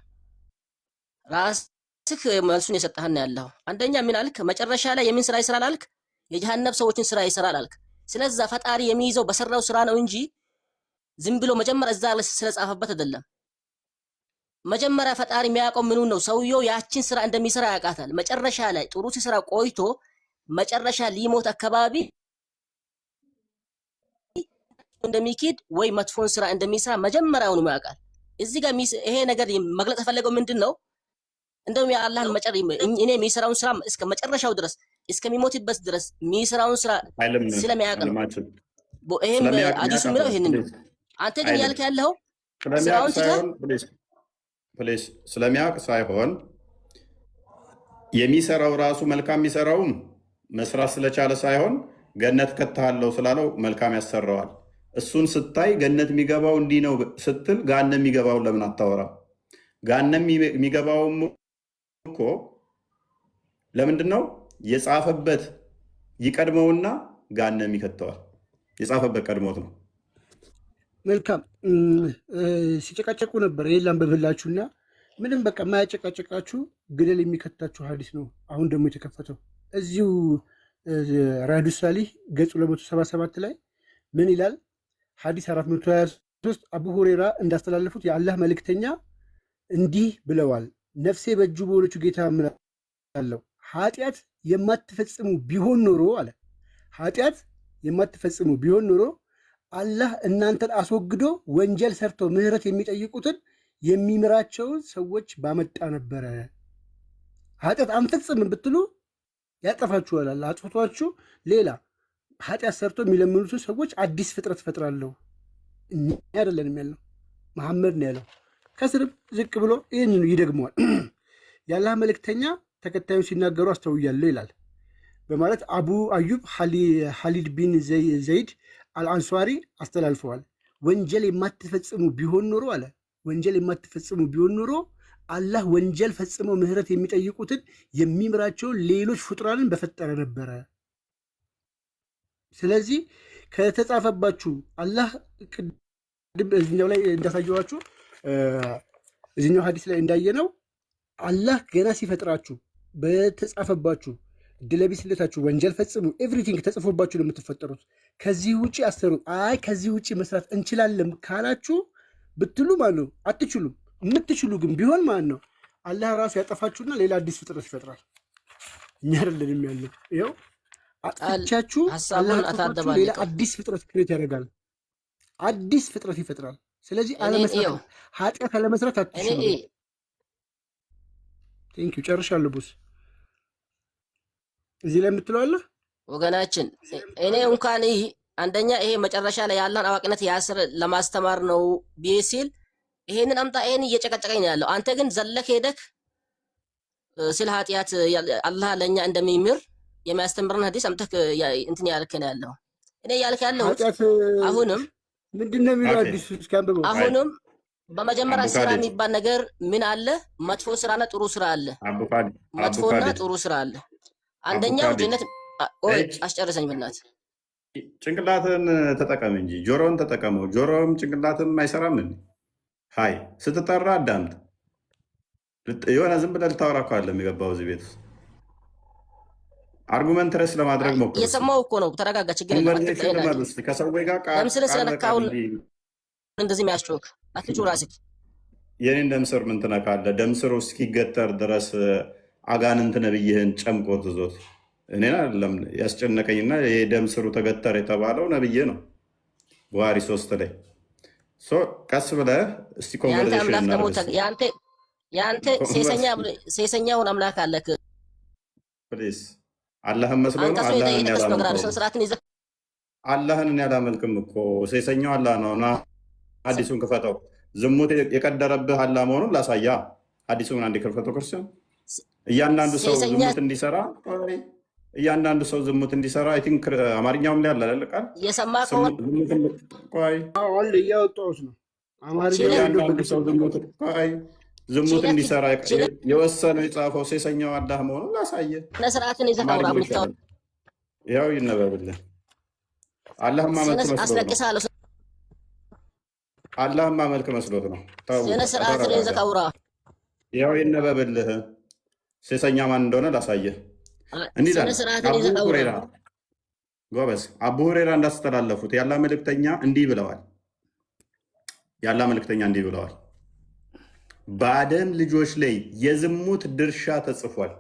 ራስህ መልሱን የሰጠህና ያለው አንደኛ ምን አልክ? መጨረሻ ላይ የምን ስራ ይሰራል አልክ? የጀሃነም ሰዎችን ስራ ይሰራል አልክ። ስለዛ ፈጣሪ የሚይዘው በሰራው ስራ ነው እንጂ ዝም ብሎ መጀመሪያ እዛ ስለጻፈበት አይደለም። መጀመሪያ ፈጣሪ የሚያውቀው ምኑን ነው? ሰውየው ያችን ስራ እንደሚሰራ ያውቃታል። መጨረሻ ላይ ጥሩ ሲሰራ ቆይቶ መጨረሻ ሊሞት አካባቢ እንደሚኪድ ወይ መጥፎን ስራ እንደሚሰራ መጀመሪያውኑ ያውቃል። እዚህ ጋር ይሄ ነገር መግለጽ የፈለገው ምንድን ነው? እንደውም የአላህን እኔ የሚሰራውን ስራ እስከ መጨረሻው ድረስ እስከሚሞትበት ድረስ የሚሰራውን ስራ ስለሚያውቅ ነው። ይሄም አዲሱ የሚለው ይሄንን ነው። አንተ ግን ያልክ ያለው ስራውን ትተህ ስለሚያውቅ ሳይሆን የሚሰራው ራሱ መልካም የሚሰራውም መስራት ስለቻለ ሳይሆን ገነት ከተሃለው ስላለው መልካም ያሰራዋል። እሱን ስታይ ገነት የሚገባው እንዲህ ነው ስትል ገሃነም የሚገባውን ለምን አታወራም? ገሃነም የሚገባውም እኮ ለምንድን ነው? የጻፈበት ይቀድመውና ገሃነም ይከተዋል። የጻፈበት ቀድሞት ነው። መልካም ሲጨቃጨቁ ነበር። የለም በብላችሁና ምንም በቃ የማያጨቃጨቃችሁ ገደል የሚከታችሁ ሀዲስ ነው። አሁን ደግሞ የተከፈተው እዚሁ ራዱ ሳሊህ ገጽ 277 ላይ ምን ይላል? ሀዲስ 423 አቡ ሁሬራ እንዳስተላለፉት የአላህ መልእክተኛ እንዲህ ብለዋል፣ ነፍሴ በእጁ በሆነችው ጌታ እምላለሁ፣ ኃጢአት የማትፈጽሙ ቢሆን ኖሮ አለ፣ ኃጢአት የማትፈጽሙ ቢሆን ኖሮ አላህ እናንተን አስወግዶ ወንጀል ሰርተው ምህረት የሚጠይቁትን የሚምራቸውን ሰዎች ባመጣ ነበረ። ኃጢአት አንፈጽምን ብትሉ ያጠፋችኋል። አጥፍቷችሁ ሌላ ኃጢአት ሰርቶ የሚለምኑትን ሰዎች አዲስ ፍጥረት ፈጥራለሁ እኛ አይደለንም ያልነው፣ መሐመድ ነው ያለው። ከስርም ዝቅ ብሎ ይህን ይደግመዋል። የአላህ መልእክተኛ ተከታዩን ሲናገሩ አስተውያለሁ ይላል በማለት አቡ አዩብ ሐሊድ ቢን ዘይድ አልአንሷሪ አስተላልፈዋል። ወንጀል የማትፈጽሙ ቢሆን ኖሮ አለ፣ ወንጀል የማትፈጽሙ ቢሆን ኖሮ አላህ ወንጀል ፈጽመው ምህረት የሚጠይቁትን የሚምራቸውን ሌሎች ፍጡራንን በፈጠረ ነበረ። ስለዚህ ከተጻፈባችሁ አላህ ቅድም እዚኛው ላይ እንዳሳየኋችሁ እዚኛው ሀዲስ ላይ እንዳየነው አላህ ገና ሲፈጥራችሁ በተጻፈባችሁ ድለቢስለታችሁ ወንጀል ፈጽሙ ኤቭሪቲንግ ተጽፎባችሁ ነው የምትፈጠሩት። ከዚህ ውጭ አሰሩ አይ ከዚህ ውጭ መስራት እንችላለን ካላችሁ ብትሉ ማለት ነው አትችሉም። የምትችሉ ግን ቢሆን ማለት ነው አላህ ራሱ ያጠፋችሁና ሌላ አዲስ ፍጥረት ይፈጥራል። እኛ አይደለንም ያለው። ይኸው አጥቻችሁ አላህ ያጠፋችሁ ሌላ አዲስ ፍጥረት ክሬት ያደርጋል፣ አዲስ ፍጥረት ይፈጥራል። ስለዚህ አለመስራት ኃጢአት አለመስራት አትችሉም። ቴንኪው ጨርሻለሁ። ቦስ እዚህ ላይ የምትለዋለህ ወገናችን፣ እኔ እንኳን አንደኛ ይሄ መጨረሻ ላይ ያለን አዋቂነት ያስር ለማስተማር ነው ብዬ ሲል ይሄንን አምጣ ይሄን እየጨቀጨቀኝ ነው ያለው። አንተ ግን ዘለክ ሄደክ ስለ ኃጢአት አላህ ለኛ እንደሚምር የሚያስተምርን ሐዲስ አምጥተህ እንትን ያልክ ነው ያለው። እኔ ያልክ ያለው አሁንም ምንድነው የሚለው ሐዲስ እስካንበው አሁንም በመጀመሪያ ስራ የሚባል ነገር ምን አለ? መጥፎ ስራና ጥሩ ስራ አለ። መጥፎና ጥሩ ስራ አለ። አንደኛው ጀነት ወይ አስጨርሰኝ በእናትህ። ጭንቅላትን ተጠቀም እንጂ ጆሮን ተጠቀመው። ጆሮም ጭንቅላትም አይሰራም እንዴ? ሃይ ስትጠራ አዳምጥ። የሆነ ዝም ብለህ ልታወራ እኮ አይደለም የገባው እዚህ ቤት ውስጥ አርጉመንት ረስ ለማድረግ ሞክር። የሰማው እኮ ነው። ተረጋጋ፣ ችግር የለም። ከሰዎች ጋር ለምስል ስለነካውን እንደዚህ የሚያስጮክ አትጩህ ራስህ። የኔን ደምስር ምን ትነካለህ? ደምስሩ እስኪገተር ድረስ አጋንንት ነብይህን ጨምቆ ትዞት እኔን አይደለም ያስጨነቀኝና የደምስሩ ተገተር የተባለው ነብይ ነው ቡሃሪ 3 ላይ ቀስ ብለህ እስቲ ኮንቨርሴሽን እናደርግ። ያንተ ሴሰኛውን አምላክ አለክ ፕሊዝ። አላህን መስሎ ነው አላህን ያላመልክም እኮ ሴሰኛው አላህ ነው። እና ሐዲሱን ክፈተው። ዝሙት የቀደረብህ አላህ መሆኑን ላሳያ። ሐዲሱን አንዴ ክፈተው። ክርስቲያን እያንዳንዱ ሰው ዝሙት እንዲሰራ አይ ቲንክ አማርኛውም ላይ አለ ቃል የሰማ ከሆነ አሁን እያወጣሁት ነው። እያንዳንዱ ሰው ዝሙት እንዲሰራ የወሰነው የጻፈው ሴሰኛው አላህ መሆኑን ላሳየ። ለስርዓትን ይዘካውራ ምታው ያው ይነበብልህ። አላህማ መልክ መስሎት ነው። ለስርዓትን ይዘካውራ ያው ይነበብልህ። ሴሰኛ ማን እንደሆነ ላሳየ። እንዲህ ጎበዝ አቡ ሁሬራ እንዳስተላለፉት ያላ መልእክተኛ እንዲህ ብለዋል። በአደም ልጆች ላይ የዝሙት ድርሻ ተጽፏል።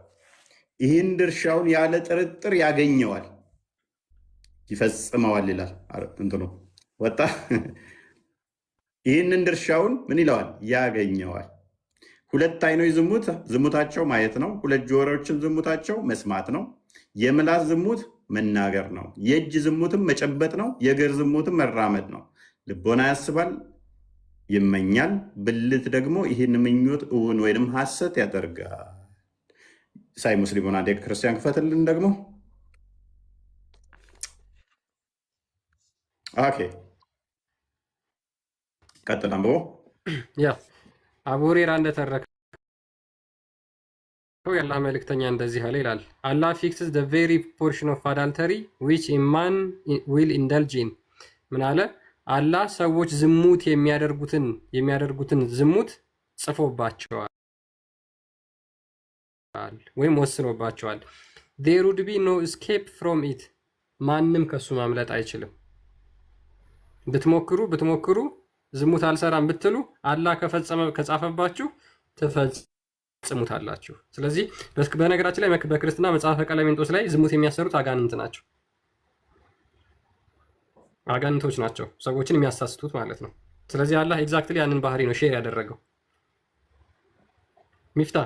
ይህን ድርሻውን ያለ ጥርጥር ያገኘዋል፣ ይፈጽመዋል ይላል እንትኑ ወጣ። ይህንን ድርሻውን ምን ይለዋል? ያገኘዋል። ሁለት አይኖች ዝሙታቸው ማየት ነው። ሁለት ጆሮዎችን ዝሙታቸው መስማት ነው። የምላስ ዝሙት መናገር ነው። የእጅ ዝሙትም መጨበጥ ነው። የእግር ዝሙትም መራመድ ነው። ልቦና ያስባል፣ ይመኛል። ብልት ደግሞ ይህን ምኞት እውን ወይም ሐሰት ያደርጋል። ሳይ ሙስሊሙን አንዴ ክርስቲያን ክፈትልን ደግሞ። ኦኬ ቀጥል አንብቦ። ያ አቡ ሁሬራ እንደተረከው የአላህ መልእክተኛ እንደዚህ አለ ይላል። አላህ ፊክስስ ዘ ቬሪ ፖርሽን ኦፍ አዳልተሪ ዊች ኤ ማን ዊል ኢንደልጅ ኢን። ምን አለ? አላህ ሰዎች ዝሙት የሚያደርጉትን ዝሙት ጽፎባቸዋል ወይም ወስኖባቸዋል። ዜር ውድ ቢ ኖ እስኬፕ ፍሮም ኢት። ማንም ከሱ ማምለጥ አይችልም። ብትሞክሩ ዝሙት አልሰራም ብትሉ አላህ ከጻፈባችሁ ትፈጽሙታላችሁ። ስለዚህ በነገራችን ላይ በክርስትና መጽሐፈ ቀለሜንጦስ ላይ ዝሙት የሚያሰሩት አጋንንት ናቸው። አጋንንቶች ናቸው ሰዎችን የሚያሳስቱት ማለት ነው። ስለዚህ አላህ ኤግዛክትሊ ያንን ባህሪ ነው ሼር ያደረገው። ሚፍታ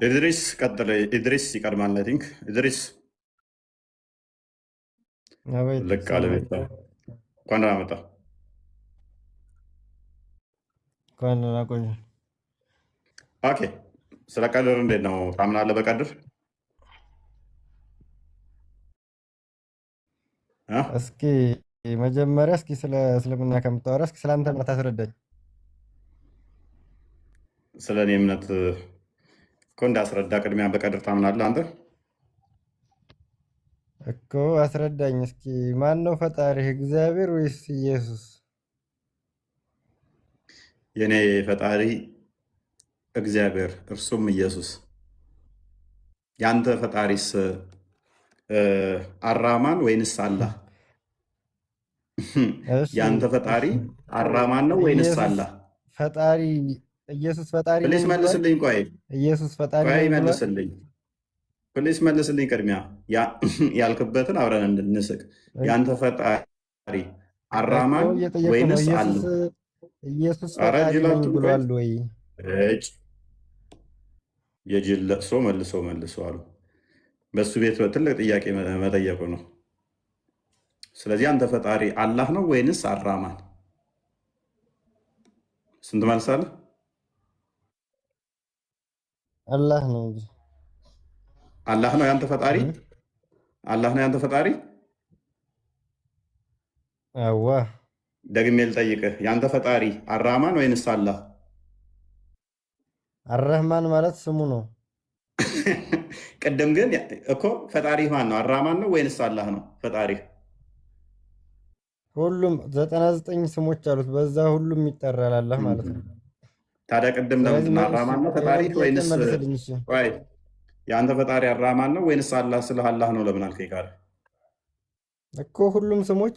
ኢድሪስ ቀጥል። ኢድሪስ ይቀድማል። አይ ቲንክ ኢድሪስ ልክ አለ። ቤታ እንኳን ደህና መጣ። ኦኬ ስለ ቀድር እንዴት ነው ታምናለህ? በቀድር እስኪ መጀመሪያ ስለ እስልምና ከምታወራ እስኪ ስለ አንተ እምነት አስረዳኝ። ስለ እኔ እምነት እኮ እንዳስረዳ ቅድሚያ በቀድር ታምናለህ አንተ እኮ አስረዳኝ እስኪ። ማን ነው ፈጣሪህ? እግዚአብሔር ወይስ ኢየሱስ? የኔ ፈጣሪ እግዚአብሔር እርሱም ኢየሱስ። ያንተ ፈጣሪስ አራማን ወይንስ አላህ? ያንተ ፈጣሪ አራማን ነው ወይንስ አላህ? ፈጣሪ ኢየሱስ ፈጣሪ ነው። ፕሊስ መልስልኝ። ቆይ ኢየሱስ ፈጣሪ ነው መልስልኝ። ፕሊስ መልስልኝ። ቅድሚያ ያልክበትን አብረን እንድንስቅ። ያንተ ፈጣሪ አራማን ወይንስ አላህ? ኢየሱስ ፈጣሪ ነው ብሏል ወይ? የጅል ለቅሶ መልሶ አሉ። በሱ ቤት ትልቅ ጥያቄ መጠየቁ ነው። ስለዚህ አንተ ፈጣሪ አላህ ነው ወይንስ አራማን? ስንት መልሳለህ? አላህ ነው እንጂ። አላህ ነው ያንተ ፈጣሪ? አላህ ነው ያንተ ፈጣሪ? አዋ ደግሜ ልጠይቅህ፣ ያንተ ፈጣሪ አራማን ወይንስ አላህ? አረህማን ማለት ስሙ ነው። ቅድም ግን እኮ ፈጣሪ ማን ነው? አራማን ነው ወይንስ አላህ ነው ፈጣሪ? ሁሉም 99 ስሞች አሉት፣ በዛ ሁሉም ይጠራል አላህ ማለት ነው። ታዲያ ቅድም ለምንድን ነው አራማን ነው ፈጣሪ ወይንስ? ቆይ የአንተ ፈጣሪ አራማን ነው ወይንስ አላህ? ስለ አላህ ነው ለምን አልከኝ? ካለ እኮ ሁሉም ስሞች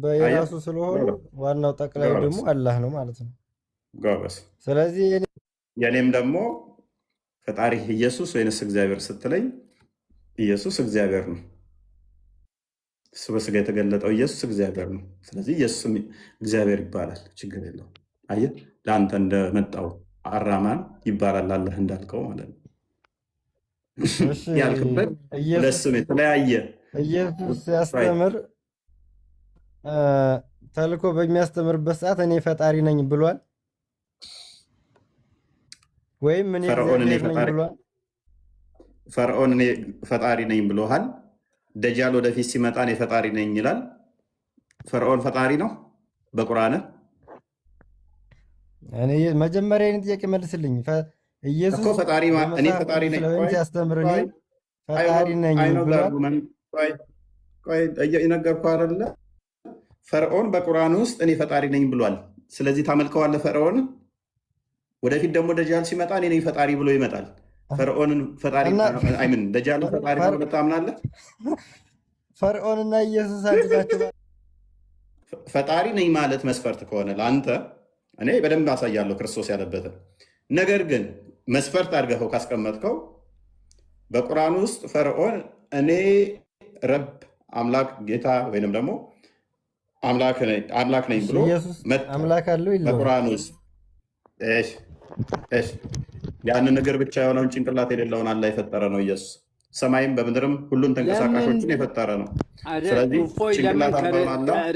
በየራሱ ስለሆኑ ዋናው ጠቅላይ ደግሞ አላህ ነው ማለት ነው። ጎበስ። ስለዚህ የኔም ደግሞ ፈጣሪ ኢየሱስ ወይንስ እግዚአብሔር ስትለኝ ኢየሱስ እግዚአብሔር ነው። እሱ በስጋ የተገለጠው ኢየሱስ እግዚአብሔር ነው። ስለዚህ ኢየሱስም እግዚአብሔር ይባላል። ችግር የለው። አየህ፣ ለአንተ እንደመጣው አራማን ይባላል አላህ እንዳልከው ማለት ነው። ያልክበት ለስም የተለያየ ኢየሱስ ሲያስተምር ተልኮ በሚያስተምርበት ሰዓት እኔ ፈጣሪ ነኝ ብሏል ወይም እኔ እግዚአብሔር ነኝ ብሏል? ፈርዖን እኔ ፈጣሪ ነኝ ብሎሃል። ደጃል ወደፊት ሲመጣ እኔ ፈጣሪ ነኝ ይላል። ፈርዖን ፈጣሪ ነው በቁርአን? እኔ መጀመሪያ ይህን ጥያቄ መልስልኝ። ኢየሱስ እኮ ፈጣሪ እኔ ፈጣሪ ነኝ ሲያስተምር እኔ ፈጣሪ ነኝ ብሏል? ቆይ የነገርኩህ አይደለ? ፈርዖን በቁርአን ውስጥ እኔ ፈጣሪ ነኝ ብሏል። ስለዚህ ታመልከዋለህ ፈርዖን። ወደፊት ደግሞ ደጃል ሲመጣ እኔ ነኝ ፈጣሪ ብሎ ይመጣል። ፈርዖንን ፈጣሪ አይምን ደጃልን ፈጣሪ ብሎ ታምናለህ? ፈርዖንና ኢየሱስ አድጋቸው ፈጣሪ ነኝ ማለት መስፈርት ከሆነ ለአንተ እኔ በደንብ አሳያለሁ ክርስቶስ ያለበትን። ነገር ግን መስፈርት አድርገኸው ካስቀመጥከው በቁርአን ውስጥ ፈርዖን እኔ ረብ አምላክ ጌታ ወይንም ደግሞ አምላክ ነኝ ብሎ አምላክ አለው ይላል በቁርአን ውስጥ። ያንን ነገር ብቻ የሆነውን ጭንቅላት የሌለውን አላህ የፈጠረ ነው ኢየሱስ። ሰማይም በምድርም ሁሉን ተንቀሳቃሾችን የፈጠረ ነው። ስለዚህ ጭንቅላት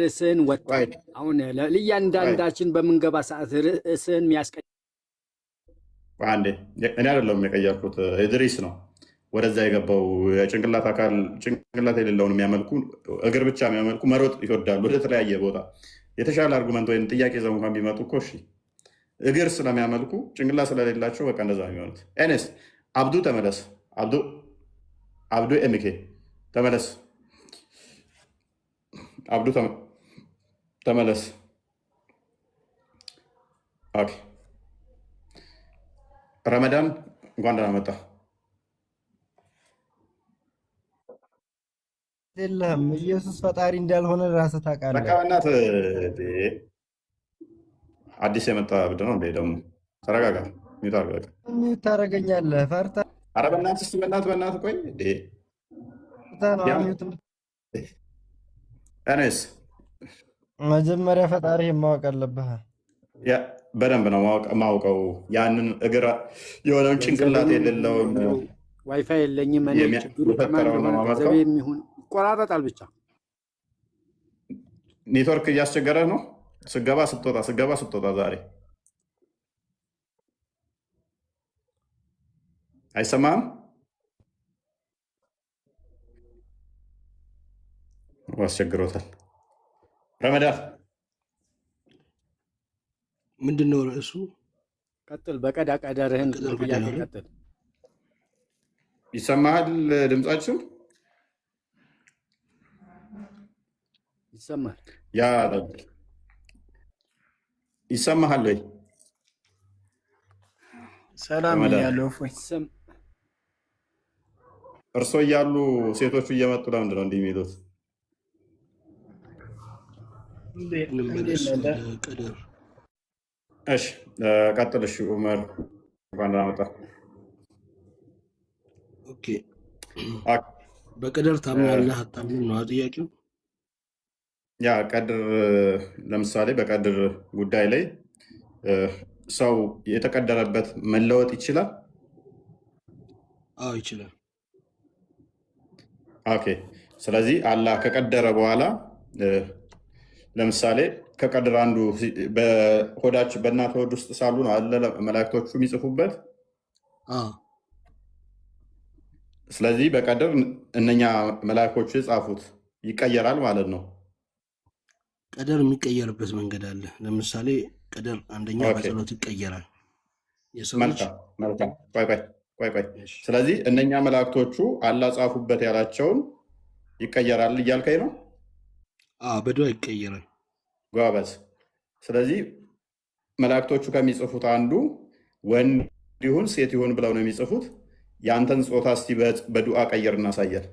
ርዕስህን ወጣ። አሁን ለእያንዳንዳችን በምንገባ ሰዓት ርዕስህን አንዴ እኔ አይደለሁም የቀየርኩት፣ ኢድሪስ ነው ወደዛ የገባው። የጭንቅላት አካል ጭንቅላት የሌለውን የሚያመልኩ እግር ብቻ የሚያመልኩ መሮጥ ይወዳሉ ወደ ተለያየ ቦታ። የተሻለ አርጉመንት ወይም ጥያቄ ይዘው እንኳን ቢመጡ እኮ እሺ፣ እግር ስለሚያመልኩ ጭንቅላት ስለሌላቸው በቃ እንደዛ የሚሆኑት። ኤኔስ አብዱ ተመለስ፣ አብዱ ኤምኬ ተመለስ፣ አብዱ ተመለስ። ኦኬ ረመዳን እንኳን ደህና መጣ። የለህም ኢየሱስ ፈጣሪ እንዳልሆነ ራስህ ታውቃለህ። በቃ በእናትህ አዲስ የመጣ ብድ ነው እንዴ? ደግሞ ተረጋጋ። ሚውት ታደርገኛለህ ፈርተህ። ኧረ በእናትህ እስኪ በእናትህ ቆይ እንዴ። እኔስ መጀመሪያ ፈጣሪ ማወቅ አለብህ። በደንብ ነው ማውቀው። ያንን እግር የሆነውን ጭንቅላት የሌለውን ዋይፋይ የለኝም እኔ ችግሩ ገንዘብ የሚሆን ይቆራረጣል። ብቻ ኔትወርክ እያስቸገረ ነው። ስገባ ስትወጣ ዛሬ አይሰማም። አስቸግሮታል። ረመዳን ምንድን ነው ርዕሱ? ቀጥል፣ በቀዳ ቀደርህን ጥያቄ ቀጥል። ይሰማሃል? ድምጻችን ይሰማል? ያ ይሰማሃል ወይ? ሰላም ያለው እፎይ እርሶ እያሉ ሴቶቹ እየመጡ ለምንድን ነው እንዲህ የሚሉት? እሺ ቀጥል። እሺ ኡመር እንኳን ደህና መጣ። ኦኬ በቀደር ታምናለህ አታምንም ነው ጥያቄው? ያ ቀድር ለምሳሌ በቀድር ጉዳይ ላይ ሰው የተቀደረበት መለወጥ ይችላል? አዎ ይችላል። ኦኬ ስለዚህ አላህ ከቀደረ በኋላ ለምሳሌ ከቀድር አንዱ በሆዳችን በእናት ሆድ ውስጥ ሳሉ ነው አለ መላእክቶቹ የሚጽፉበት። ስለዚህ በቀድር እነኛ መላእክቶቹ የጻፉት ይቀየራል ማለት ነው። ቀደር የሚቀየርበት መንገድ አለ። ለምሳሌ ቀደር አንደኛ በጸሎት ይቀየራል። መልካም ቆይ። ስለዚህ እነኛ መላእክቶቹ አላህ ጻፉበት ያላቸውን ይቀየራል እያልከኝ ነው? በዱዓ ይቀየራል። ጓበዝ። ስለዚህ መላእክቶቹ ከሚጽፉት አንዱ ወንድ ይሁን ሴት ይሁን ብለው ነው የሚጽፉት። የአንተን ጾታ እስቲ በዱዓ ቀየር እናሳየን።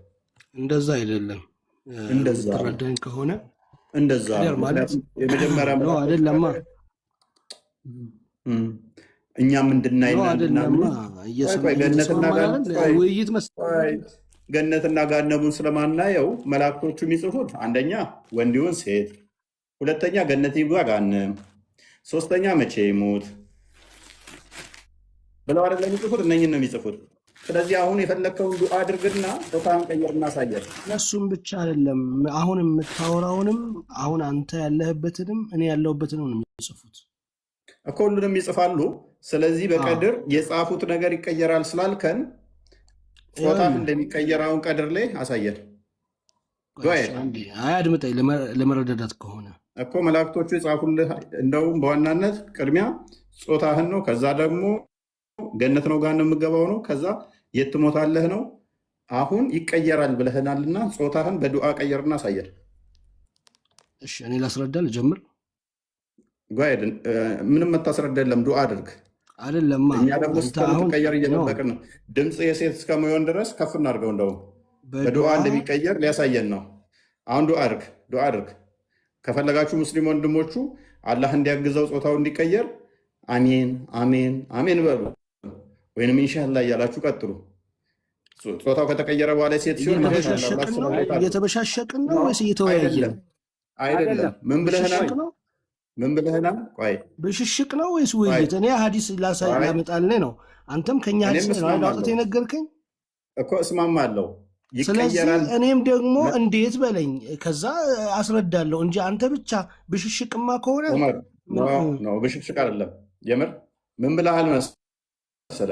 እንደዛ አይደለም። ተረዳኝ ከሆነ እንደዛ የመጀመሪያ ነው አይደለማ። እኛም እንድናይና ውይይት ገነትና ጋነቡን ስለማናየው መላእክቶቹ የሚጽፉት አንደኛ ወንድ ይሁን ሴት፣ ሁለተኛ ገነት ይግባ ጋነም፣ ሶስተኛ መቼ ይሙት ብለው አይደለም የሚጽፉት። እነኝን ነው የሚጽፉት። ስለዚህ አሁን የፈለግከውን ዱዓ አድርግና ጾታን ቀየር እናሳየን። እነሱም ብቻ አይደለም አሁን የምታወራውንም አሁን አንተ ያለህበትንም እኔ ያለሁበትንም ነው የሚጽፉት እኮ ሁሉንም ይጽፋሉ። ስለዚህ በቀድር የጻፉት ነገር ይቀየራል ስላልከን ጾታን እንደሚቀየር አሁን ቀድር ላይ አሳየን። አድምጠኝ። ለመረዳዳት ከሆነ እኮ መላእክቶቹ የጻፉልህ እንደውም በዋናነት ቅድሚያ ጾታህን ነው። ከዛ ደግሞ ገነት ነው ጋር ነው የምገባው ነው። ከዛ የት ትሞታለህ ነው። አሁን ይቀየራል ብለህናልና ጾታህን በዱዓ ቀየርና አሳየን። እሺ እኔ ላስረዳ ልጀምር። ጓይድ ምንም መታስረዳ የለም። ዱዓ አድርግ። አይደለም እኛ ደግሞ እስከምትቀየር እየጠበቅን ነው። ድምፅ የሴት እስከመሆን ድረስ ከፍ እናድርገው። እንደውም በዱዓ እንደሚቀየር ሊያሳየን ነው። አሁን ዱዓ አድርግ። ከፈለጋችሁ ሙስሊም ወንድሞቹ አላህ እንዲያግዘው ጾታው እንዲቀየር አሜን አሜን አሜን በሉ፣ ወይንም ኢንሻአላህ እያላችሁ ቀጥሉ። ጾታው ከተቀየረ በኋላ ሴት ሲሆን እየተበሻሸቅን ነው ወይስ እየተወያየን? አይደለም። ምን ብለህና? ቆይ ብሽሽቅ ነው ወይስ ውይይት? እኔ ሀዲስ ላመጣልህ ነው። አንተም ከኛ ሀዲስ አውጥተህ የነገርከኝ እኮ እስማማለሁ። ስለዚህ እኔም ደግሞ እንዴት በለኝ፣ ከዛ አስረዳለሁ እንጂ አንተ ብቻ ብሽሽቅማ ከሆነ ነው። ብሽሽቅ አይደለም። የምር ምን ብለሃል መሰለ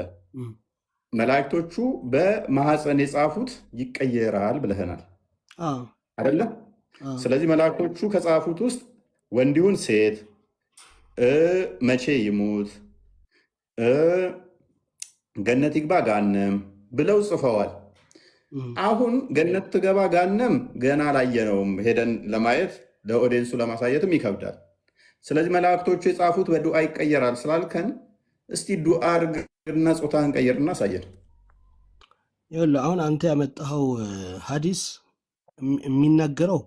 መላእክቶቹ በማህፀን የጻፉት ይቀየራል ብለህናል አይደለ? ስለዚህ መላእክቶቹ ከጻፉት ውስጥ ወንዲሁን ሴት፣ መቼ ይሙት፣ ገነት ይግባ ጋነም ብለው ጽፈዋል። አሁን ገነት ትገባ ጋነም ገና አላየነውም፣ ሄደን ለማየት ለኦዲየንሱ ለማሳየትም ይከብዳል። ስለዚህ መላእክቶቹ የጻፉት በዱዓ ይቀየራል ስላልከን እስቲ ዱዓ አድርግና ጾታህን ቀይርና አሳየን። ይኸውልህ አሁን አንተ ያመጣኸው ሐዲስ የሚናገረው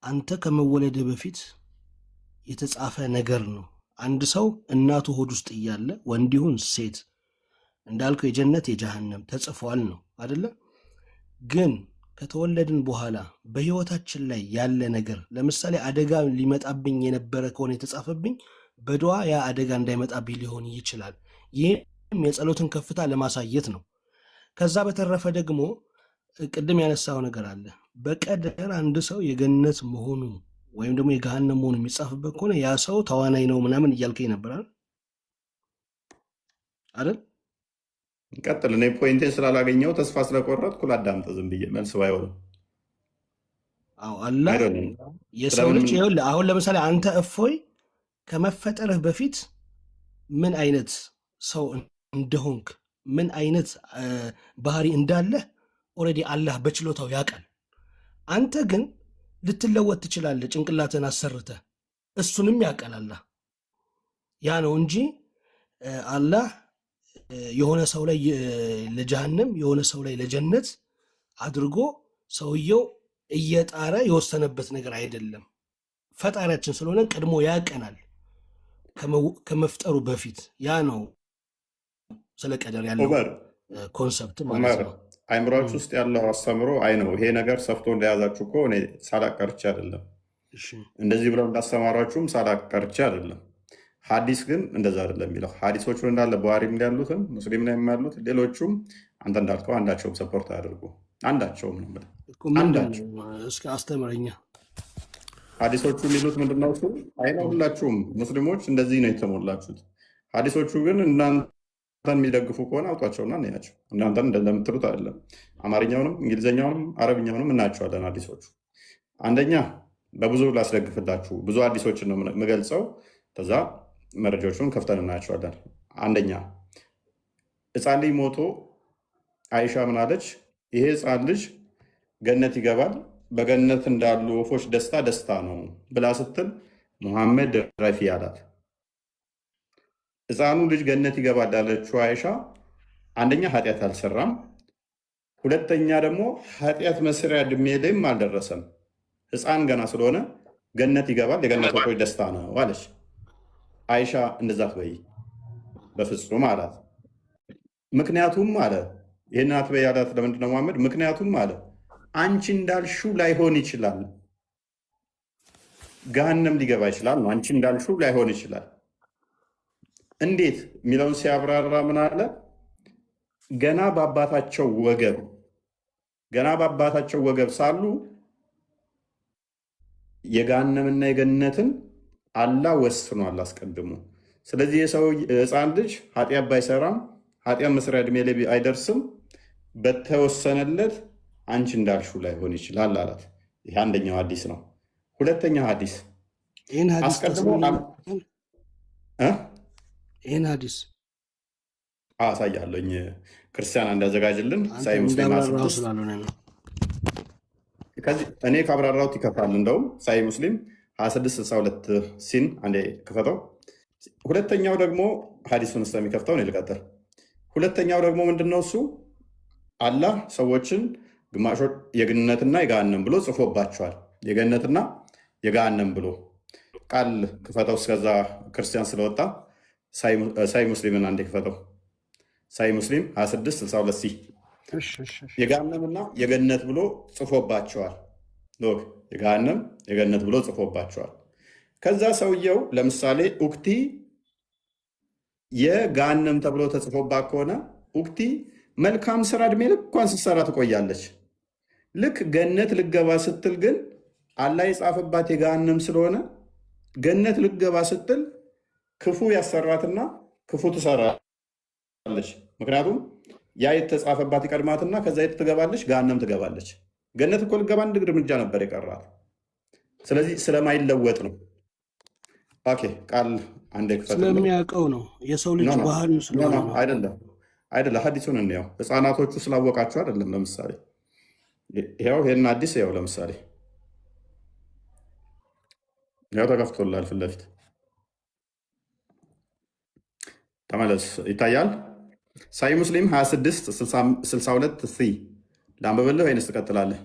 አንተ ከመወለድህ በፊት የተጻፈ ነገር ነው። አንድ ሰው እናቱ ሆድ ውስጥ እያለ ወንድ ይሁን ሴት እንዳልከው የጀነት የጀሃነም ተጽፏል ነው አይደለ? ግን ከተወለድን በኋላ በህይወታችን ላይ ያለ ነገር ለምሳሌ አደጋ ሊመጣብኝ የነበረ ከሆነ የተጻፈብኝ በዱዓ ያ አደጋ እንዳይመጣብኝ ሊሆን ይችላል። ይህም የጸሎትን ከፍታ ለማሳየት ነው። ከዛ በተረፈ ደግሞ ቅድም ያነሳው ነገር አለ። በቀደር አንድ ሰው የገነት መሆኑ ወይም ደግሞ የገሃነም መሆኑ የሚጻፍበት ከሆነ ያ ሰው ተዋናይ ነው ምናምን እያልከኝ ነበር አይደል? ቀጥል። እኔ ፖይንቴን ስላላገኘው ተስፋ ስለቆረጥኩ ላዳምጥ ዝም ብዬ መልስ ባይሆንም። አዎ አላህ የሰው ልጅ ይኸውልህ፣ አሁን ለምሳሌ አንተ እፎይ ከመፈጠርህ በፊት ምን አይነት ሰው እንደሆንክ ምን አይነት ባህሪ እንዳለህ ኦልሬዲ አላህ በችሎታው ያውቃል። አንተ ግን ልትለወጥ ትችላለህ ጭንቅላትን አሰርተህ፣ እሱንም ያውቃል አላህ። ያ ነው እንጂ አላህ የሆነ ሰው ላይ ለጀሃነም የሆነ ሰው ላይ ለጀነት አድርጎ ሰውየው እየጣረ የወሰነበት ነገር አይደለም። ፈጣሪያችን ስለሆነ ቀድሞ ያውቀናል ከመፍጠሩ በፊት። ያ ነው ስለ ቀደር ያለው ኮንሰፕት ማለት ነው። አይምሯችሁ ውስጥ ያለው አስተምሮ አይ ነው ይሄ ነገር ሰፍቶ እንደያዛችሁ እኮ እኔ ሳላቀርቼ አይደለም፣ እንደዚህ ብለው እንዳስተማሯችሁም ሳላቀርቼ አይደለም። ሐዲስ ግን እንደዛ አይደለም የሚለው። ሐዲሶቹ እንዳለ ቡሃሪም ላይ ያሉትም ሙስሊም ላይ ያሉት ሌሎቹም አንተ እንዳልከው አንዳቸውም ሰፖርት አያደርጉ። አንዳቸውም ነው አንዳቸው። እስከ አስተምረኛ ሐዲሶቹ የሚሉት ምንድነው? እሱ አይ ነው ሁላችሁም ሙስሊሞች እንደዚህ ነው የተሞላችሁት። ሐዲሶቹ ግን እናንተን የሚደግፉ ከሆነ አውጧቸውና እናያቸው። እናንተን እንደምትሉት አይደለም። አማርኛውንም እንግሊዝኛውንም አረብኛውንም እናያቸዋለን። ሐዲሶቹ አንደኛ በብዙ ላስደግፍላችሁ ብዙ ሐዲሶችን ነው የምገልጸው። ከዛ መረጃዎቹን ከፍተን እናያቸዋለን። አንደኛ ሕፃን ልጅ ሞቶ አይሻ ምናለች? ይሄ ሕፃን ልጅ ገነት ይገባል፣ በገነት እንዳሉ ወፎች ደስታ ደስታ ነው ብላ ስትል ሙሐመድ ረፊ አላት። ሕፃኑ ልጅ ገነት ይገባል ያለችው አይሻ አንደኛ ኃጢአት አልሰራም፣ ሁለተኛ ደግሞ ኃጢአት መስሪያ ዕድሜ ላይም አልደረሰም። ሕፃን ገና ስለሆነ ገነት ይገባል፣ የገነት ወፎች ደስታ ነው አለች። አይሻ እንደዛ ትበይ በፍጹም አላት። ምክንያቱም አለ ይህን አትበይ አላት። ለምንድን ነው መሐመድ? ምክንያቱም አለ አንቺ እንዳልሽው ላይሆን ይችላል፣ ገሃነም ሊገባ ይችላል ነው። አንቺ እንዳልሽው ላይሆን ይችላል። እንዴት የሚለውን ሲያብራራ ምን አለ? ገና በአባታቸው ወገብ ሳሉ የገሃነምና የገነትን አላህ ወስኗል አስቀድሞ። ስለዚህ የሰው ሕፃን ልጅ ኃጢአት ባይሰራም ኃጢአት መስሪያ ዕድሜ ላይ አይደርስም፣ በተወሰነለት አንቺ እንዳልሹ ላይሆን ይችላል አላት። ይህ አንደኛው ሐዲስ ነው። ሁለተኛ ሐዲስ አስቀድሞ ይህን ሐዲስ አሳያለኝ። ክርስቲያን እንዳዘጋጅልን ሳይ ሙስሊም እኔ ካብራራሁት ይከፋል። እንደውም ሳይ ሙስሊም 2662 ሲን አንዴ ክፈተው። ሁለተኛው ደግሞ ሐዲሱን ስለሚከፍተው ነው ልቀጥል። ሁለተኛው ደግሞ ምንድነው? እሱ አላህ ሰዎችን ግማሾች የገነትና የገሃነም ብሎ ጽፎባቸዋል። የገነትና የገሃነም ብሎ ቃል ክፈተው። እስከዛ ክርስቲያን ስለወጣ ሳይ ሙስሊምን አንዴ ክፈተው። ሳይ ሙስሊም 2662 ሲ የገሃነምና የገነት ብሎ ጽፎባቸዋል። የገሃነም የገነት ብሎ ጽፎባቸዋል። ከዛ ሰውየው ለምሳሌ ኡክቲ የገሃነም ተብሎ ተጽፎባት ከሆነ ኡክቲ መልካም ስራ እድሜ ልኳን ስትሰራ ትቆያለች። ልክ ገነት ልገባ ስትል ግን አላህ የጻፈባት የገሃነም ስለሆነ ገነት ልገባ ስትል ክፉ ያሰራትና ክፉ ትሰራለች ትገባለች። ምክንያቱም ያ የተጻፈባት ይቀድማትና ከዛ የት ትገባለች? ገሃነም ትገባለች። ገነት እኮ ልገባ አንድ እርምጃ ነበር የቀራት። ስለዚህ ስለማይለወጥ ነው። ኦኬ ቃል አንዴ ክፈት። ስለሚያውቀው ነው የሰው ልጅ ባህል ስለሆነ ነው። አይደለም ሐዲሱን እንየው። ህፃናቶቹ ስላወቃቸው አይደለም። ለምሳሌ ይሄን አዲስ ይኸው ለምሳሌ ያው ተከፍቶላል ፊት ለፊት ተመለስ። ይታያል። ሳይ ሙስሊም 26 62 ሲ ላንብብልህ ወይንስ ትቀጥላለህ?